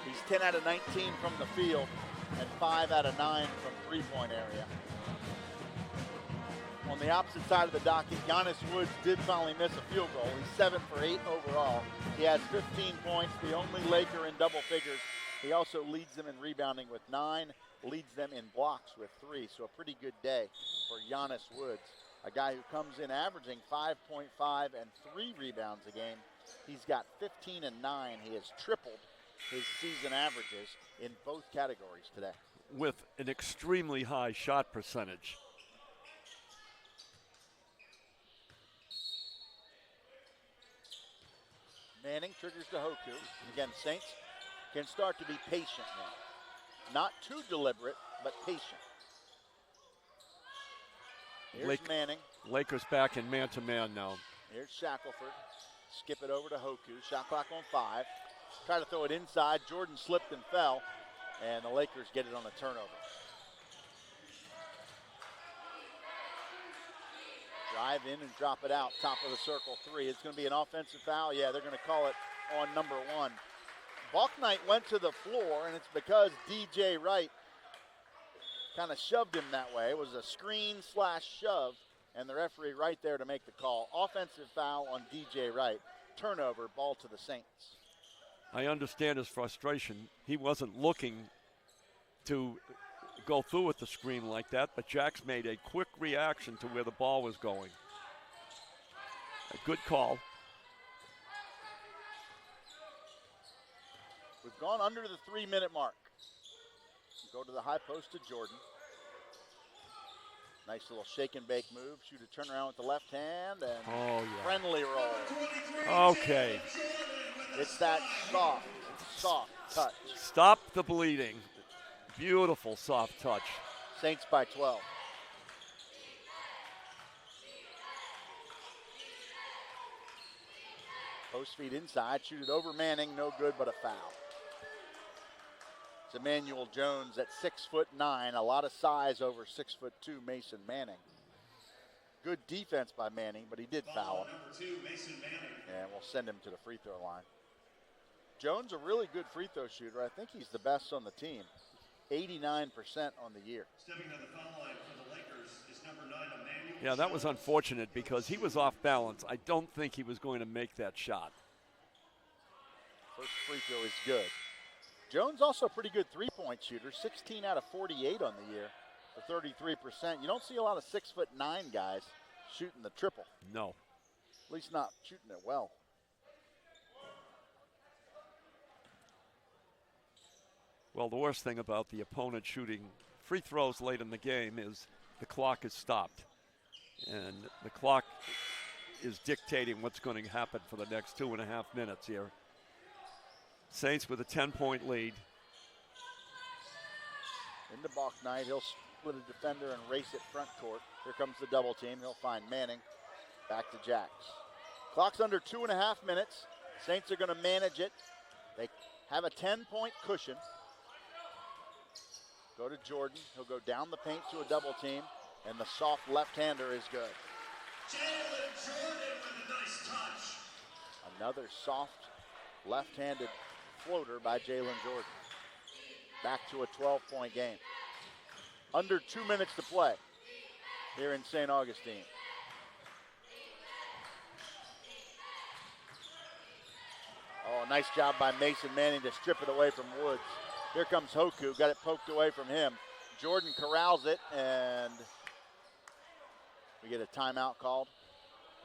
He's 10 out of 19 from the field and 5 out of 9 from three-point area. On the opposite side of the docket, Giannis Woods did finally miss a field goal. He's 7 for 8 overall. He has 15 points, the only Laker in double figures. He also leads them in rebounding with 9, leads them in blocks with 3. So a pretty good day for Giannis Woods, a guy who comes in averaging 5.5 and 3 rebounds a game. He's got 15 and 9. He has tripled his season averages in both categories today. With an extremely high shot percentage. Manning triggers to Hoku. Again, Saints can start to be patient now. Not too deliberate, but patient. Here's Manning. Lakers back in man-to-man now. Here's Shackelford. Skip it over to Hoku. Shot clock on 5. Try to throw it inside. Jordan slipped and fell, and the Lakers get it on a turnover. Drive in and drop it out. Top of the circle 3. It's going to be an offensive foul. Yeah, they're going to call it on number 1. Balknight went to the floor, and it's because DJ Wright kind of shoved him that way. It was a screen/shove, and the referee right there to make the call. Offensive foul on DJ Wright. Turnover, ball to the Saints. I understand his frustration. He wasn't looking to go through with the screen like that, but Jax made a quick reaction to where the ball was going. A good call. We've gone under the 3-minute mark. Go to the high post to Jordan. Nice little shake and bake move. Shoot a turnaround with the left hand and friendly roll. Okay. It's that soft touch. Stop the bleeding. Beautiful soft touch. Saints by 12. Post feed inside, shoot it over Manning, no good but a foul. It's Emmanuel Jones at 6'9", a lot of size over 6'2" Mason Manning. Good defense by Manning, but he did foul him. Number 2, Mason Manning. And we'll send him to the free throw line. Jones, a really good free throw shooter. I think he's the best on the team. 89% on the year. Stepping to the foul line for the Lakers is number 9, Emmanuel. Yeah, that was unfortunate because he was off balance. I don't think he was going to make that shot. First free throw is good. Jones also a pretty good three-point shooter, 16 out of 48 on the year. for 33%. You don't see a lot of 6'9" guys shooting the triple. No. At least not shooting it well. Well, the worst thing about the opponent shooting free throws late in the game is the clock is stopped. And the clock is dictating what's going to happen for the next 2.5 minutes here. Saints with a 10-point lead. Into Bach Knight, he'll split a defender and race it front court. Here comes the double team. He'll find Manning. Back to Jacks. Clock's under 2.5 minutes. Saints are going to manage it. They have a 10-point cushion. Go to Jordan. He'll go down the paint to a double team, and the soft left-hander is good. Jalen Jordan with a nice touch. Another soft left-handed floater by Jalen Jordan. Back to a 12-point game. Under 2 minutes to play here in St. Augustine. Oh, nice job by Mason Manning to strip it away from Woods. Here comes Hoku, got it poked away from him. Jordan corrals it, and we get a timeout called.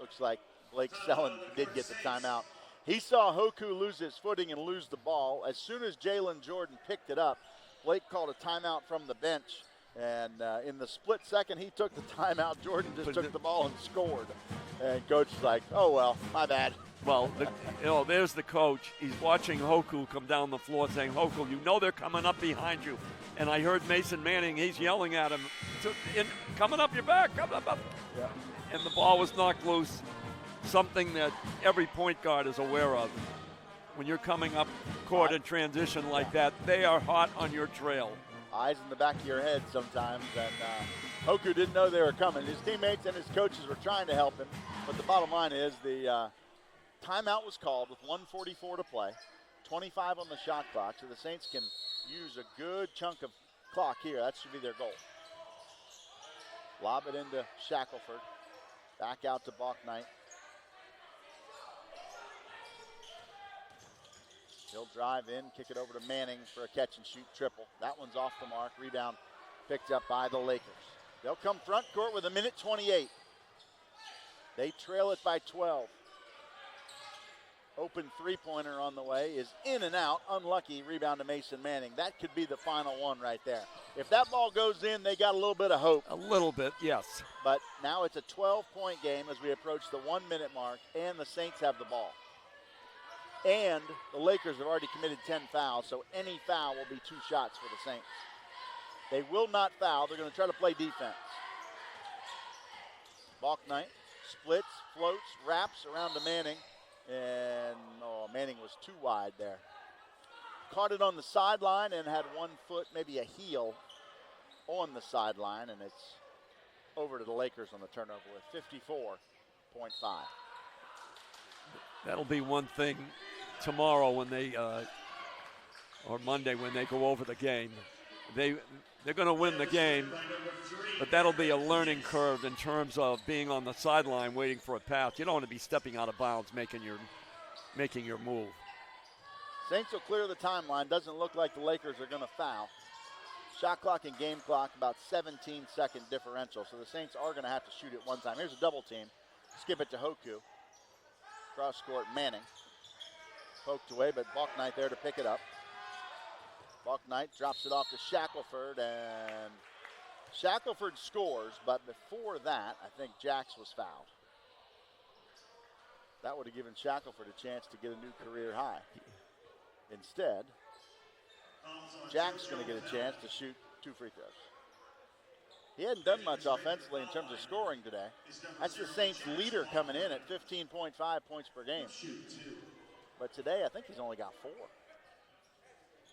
Looks like Blake Sellen did get the timeout. He saw Hoku lose his footing and lose the ball. As soon as Jalen Jordan picked it up, Blake called a timeout from the bench. And in the split second he took the timeout, Jordan just took the ball and scored. And coach is like, oh, well, my bad. Well, there's the coach. He's watching Hoku come down the floor saying, Hoku, you know they're coming up behind you. And I heard Mason Manning, he's yelling at him, coming up your back, come up. Yeah. And the ball was knocked loose, something that every point guard is aware of. When you're coming up court in transition like that, they are hot on your trail. Eyes in the back of your head sometimes, and Hoku didn't know they were coming. His teammates and his coaches were trying to help him, but the bottom line is the timeout was called with 1:44 to play, 25 on the shot clock, so the Saints can use a good chunk of clock here. That should be their goal. Lob it into Shackelford, back out to Bach Knight. He'll drive in, kick it over to Manning for a catch-and-shoot triple. That one's off the mark. Rebound picked up by the Lakers. They'll come front court with 1:28. They trail it by 12. Open three-pointer on the way is in and out. Unlucky rebound to Mason Manning. That could be the final one right there. If that ball goes in, they got a little bit of hope. A little bit, yes. But now it's a 12-point game as we approach the 1-minute mark, and the Saints have the ball. And the Lakers have already committed 10 fouls, so any foul will be 2 shots for the Saints. They will not foul. They're going to try to play defense. Bach Knight splits, floats, wraps around to Manning, and Manning was too wide there. Caught it on the sideline and had 1 foot, maybe a heel, on the sideline, and it's over to the Lakers on the turnover with 54.5. That'll be one thing tomorrow when they, or Monday when they go over the game. They're going to win the game, but that'll be a learning curve in terms of being on the sideline waiting for a pass. You don't want to be stepping out of bounds making your move. Saints will clear the timeline. Doesn't look like the Lakers are going to foul. Shot clock and game clock about 17-second differential, so the Saints are going to have to shoot it one time. Here's a double team. Skip it to Hoku. Cross court, Manning. Poked away, but Bach Knight there to pick it up. Bach Knight drops it off to Shackelford, and Shackelford scores, but before that, I think Jacks was fouled. That would have given Shackelford a chance to get a new career high. Instead, Jack's going to get a chance to shoot 2 free throws. He hadn't done much offensively in terms of scoring today. That's the Saints' leader coming in at 15.5 points per game. But today, I think he's only got 4.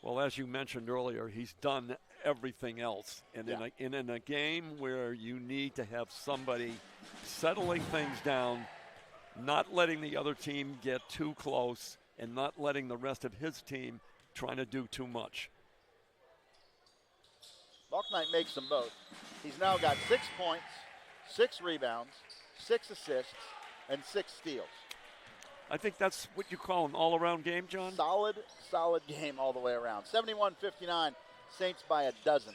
Well, as you mentioned earlier, he's done everything else. And in a game where you need to have somebody settling things down, not letting the other team get too close, and not letting the rest of his team trying to do too much. Bach Knight makes them both. He's now got 6 points, 6 rebounds, 6 assists, and 6 steals. I think that's what you call an all-around game, John? Solid game all the way around. 71-59, Saints by a dozen.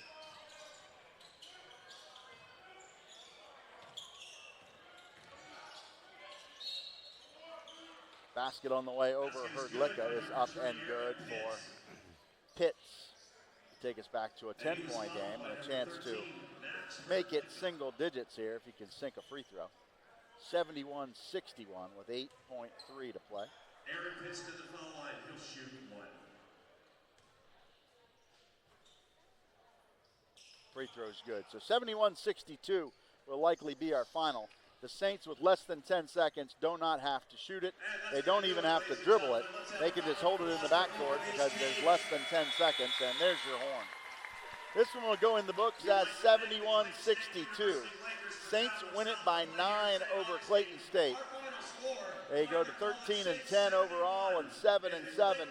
Basket on the way over Herdlicka is up and good for Pitts to take us back to a 10-point game and a chance to make it single digits here if he can sink a free throw. 71-61 with 8.3 to play. Aaron Pitts to the foul line. He'll shoot one. Free throw's good. So 71-62 will likely be our final. The Saints, with less than 10 seconds, do not have to shoot it. They don't even have to dribble it. They can just hold it in the backcourt because there's less than 10 seconds, and there's your horn. This one will go in the books at 71-62. Saints win it by 9 over Clayton State. They go to 13-10 overall and 7-7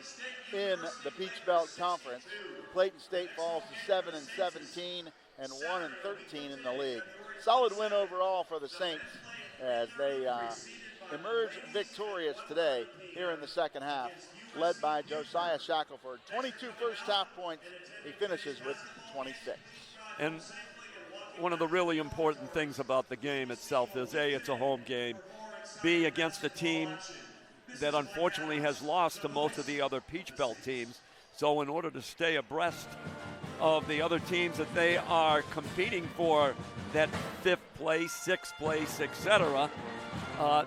in the Peach Belt Conference. Clayton State falls to 7-17 and 1-13 in the league. Solid win overall for the Saints as they emerge victorious today here in the second half, led by Josiah Shackelford. 22 first half points. He finishes with 26. And one of the really important things about the game itself is, A, it's a home game. B, against a team that unfortunately has lost to most of the other Peach Belt teams. So in order to stay abreast of the other teams that they are competing for, that 5th place, 6th place, etc.,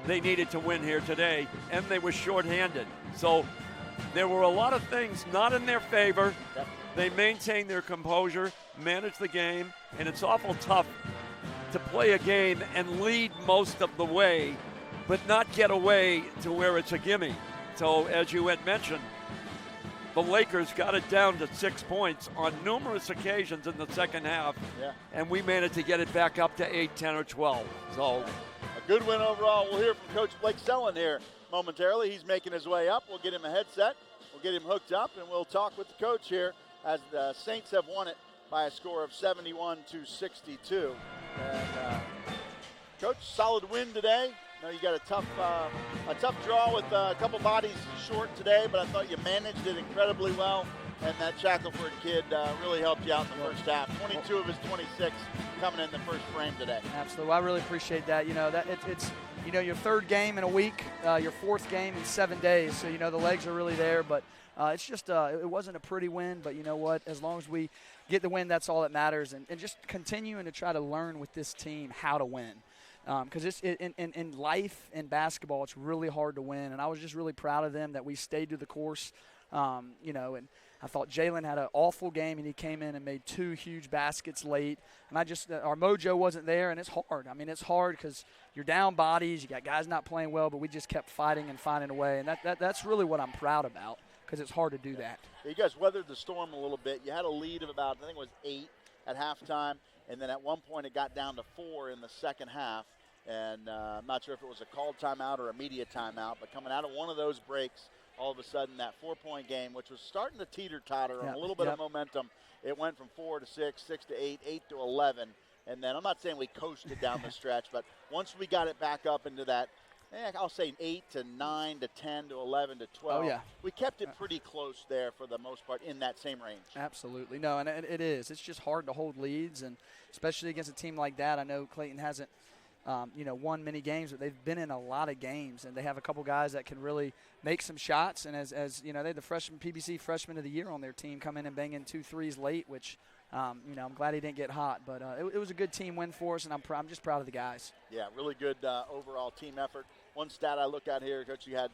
they needed to win here today, and they were shorthanded. So there were a lot of things not in their favor. Yep. They maintained their composure, managed the game, and it's awful tough to play a game and lead most of the way, but not get away to where it's a gimme. So as you had mentioned, the Lakers got it down to 6 points on numerous occasions in the second half, and we managed to get it back up to 8, 10, or 12. So a good win overall. We'll hear from Coach Blake Sellen here momentarily. He's making his way up. We'll get him a headset. We'll get him hooked up, and we'll talk with the coach here as the Saints have won it by a score of 71-62. And Coach, solid win today. I know you got a tough draw with a couple bodies short today, but I thought you managed it incredibly well, and that Shackelford kid really helped you out in the first half. 22 of his 26 coming in the first frame today. Absolutely. Well, I really appreciate that. You know, that it's your third game in a week, your fourth game in 7 days, so the legs are really there, but it's just it wasn't a pretty win, but you know what? As long as we get the win, that's all that matters, and just continuing to try to learn with this team how to win. Because in life, in basketball, it's really hard to win. And I was just really proud of them that we stayed to the course, and I thought Jalen had an awful game, and he came in and made 2 huge baskets late. And our mojo wasn't there, and it's hard. I mean, it's hard because you're down bodies, you got guys not playing well, but we just kept fighting and finding a way. And that's really what I'm proud about, because it's hard to do that. You guys weathered the storm a little bit. You had a lead of about, I think it was 8 at halftime. And then at one point it got down to 4 in the second half. And I'm not sure if it was a called timeout or a media timeout, but coming out of one of those breaks, all of a sudden that 4-point game, which was starting to teeter-totter on a little bit of momentum, it went from 4 to 6, 6 to 8, 8 to 11. And then I'm not saying we coasted down the stretch, but once we got it back up into that, I'll say 8 to 9 to 10 to 11 to 12. We kept it pretty close there for the most part in that same range. Absolutely. No, and it is. It's just hard to hold leads, and especially against a team like that. I know Clayton hasn't won many games, but they've been in a lot of games, and they have a couple guys that can really make some shots. And as they had the PBC Freshman of the Year on their team come in and bang in 2 threes late, which I'm glad he didn't get hot. But it was a good team win for us, and I'm just proud of the guys. Yeah, really good overall team effort. One stat I look at here, Coach, you had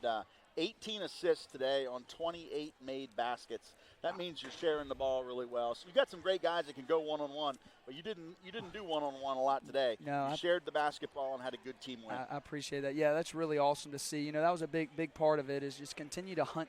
18 assists today on 28 made baskets. That means you're sharing the ball really well. So you got some great guys that can go one-on-one, but you didn't do one-on-one a lot today. No, you shared the basketball and had a good team win. I appreciate that. Yeah, that's really awesome to see. That was a big part of it, is just continue to hunt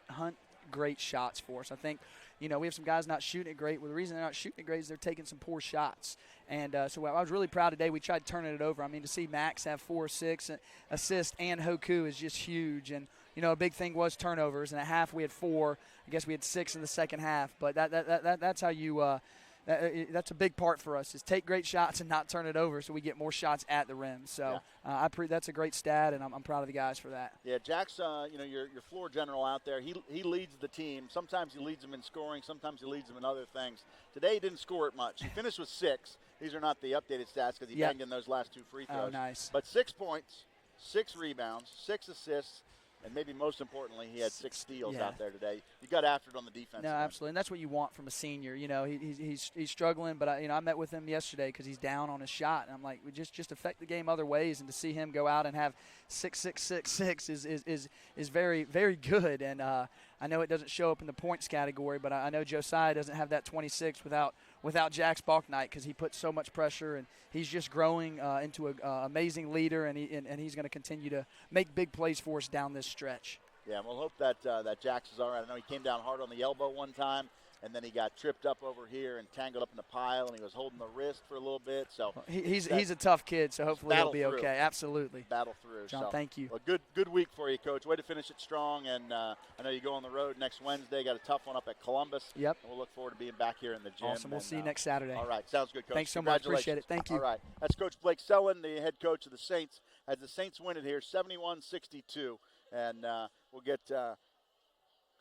great shots for us. I think, we have some guys not shooting it great. Well, the reason they're not shooting it great is they're taking some poor shots. And so I was really proud today. We tried turning it over. I mean, to see Max have 4 or 6 assists and Hoku is just huge. And, a big thing was turnovers. And at half we had 4. I guess we had 6 in the second half. But that's how you that's a big part for us, is take great shots and not turn it over so we get more shots at the rim. So that's a great stat, and I'm proud of the guys for that. Yeah, Jack's, your floor general out there. He leads the team. Sometimes he leads them in scoring. Sometimes he leads them in other things. Today he didn't score it much. He finished with 6. These are not the updated stats because he banged in those last 2 free throws. Oh, nice. But 6 points, 6 rebounds, 6 assists, And maybe most importantly, he had 6 steals Yeah. out there today. You got after it on the defense. No, absolutely, and that's what you want from a senior. You know, he's struggling, but I met with him yesterday because he's down on his shot, and I'm like, we just affect the game other ways, and to see him go out and have 6 is very, very good. And I know it doesn't show up in the points category, but I know Josiah doesn't have that 26 without Jax Balknight, because he puts so much pressure, and he's just growing into an amazing leader, and he's going to continue to make big plays for us down this stretch. Yeah, we'll hope that Jax is all right. I know he came down hard on the elbow one time, and then he got tripped up over here and tangled up in the pile, and he was holding the wrist for a little bit. So he's a tough kid, so hopefully he'll be okay. Absolutely. Battle through. John, so, thank you. Well, good week for you, Coach. Way to finish it strong, and I know you go on the road next Wednesday. Got a tough one up at Columbus. Yep. And we'll look forward to being back here in the gym. Awesome. We'll see you next Saturday. All right. Sounds good, Coach. Thanks so much. Appreciate it. Thank you. All right. That's Coach Blake Sellen, the head coach of the Saints, as the Saints win it here 71-62. And we'll get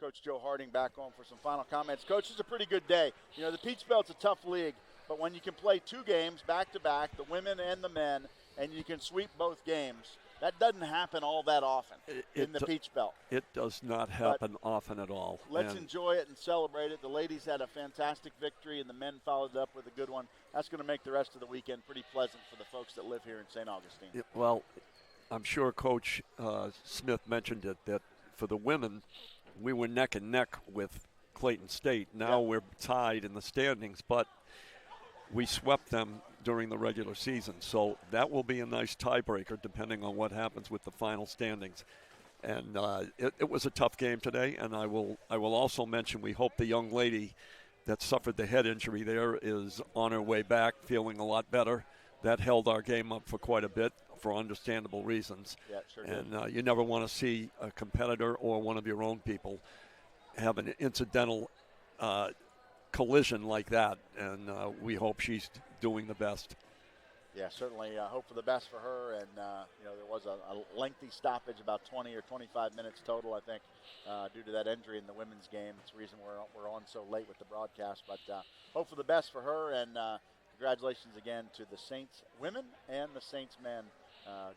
Coach Joe Harding back on for some final comments. Coach, it's a pretty good day. You know, the Peach Belt's a tough league, but when you can play 2 games back-to-back, the women and the men, and you can sweep both games, that doesn't happen all that often in the Peach Belt. It does not happen often at all. Let's enjoy it and celebrate it. The ladies had a fantastic victory, and the men followed up with a good one. That's going to make the rest of the weekend pretty pleasant for the folks that live here in St. Augustine. Well, I'm sure Coach Smith mentioned it, that for the women, we were neck and neck with Clayton State. Now we're tied in the standings, but we swept them during the regular season. So that will be a nice tiebreaker depending on what happens with the final standings. And it was a tough game today, and I will also mention we hope the young lady that suffered the head injury there is on her way back, feeling a lot better. That held our game up for quite a bit for understandable reasons. Yeah, sure and did. You never want to see a competitor or one of your own people have an incidental collision like that, and we hope she's doing the best. Yeah, certainly hope for the best for her. And, there was a lengthy stoppage, about 20 or 25 minutes total, I think, due to that injury in the women's game. It's the reason we're on so late with the broadcast. But hope for the best for her, and congratulations again to the Saints women and the Saints men.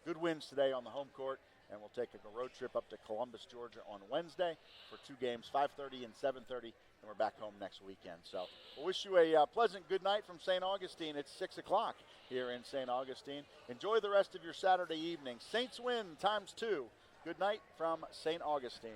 Good wins today on the home court, and we'll take a road trip up to Columbus, Georgia on Wednesday for 2 games, 5:30 and 7:30, and we're back home next weekend. So we'll wish you a pleasant good night from St. Augustine. It's 6 o'clock here in St. Augustine. Enjoy the rest of your Saturday evening. Saints win ×2. Good night from St. Augustine.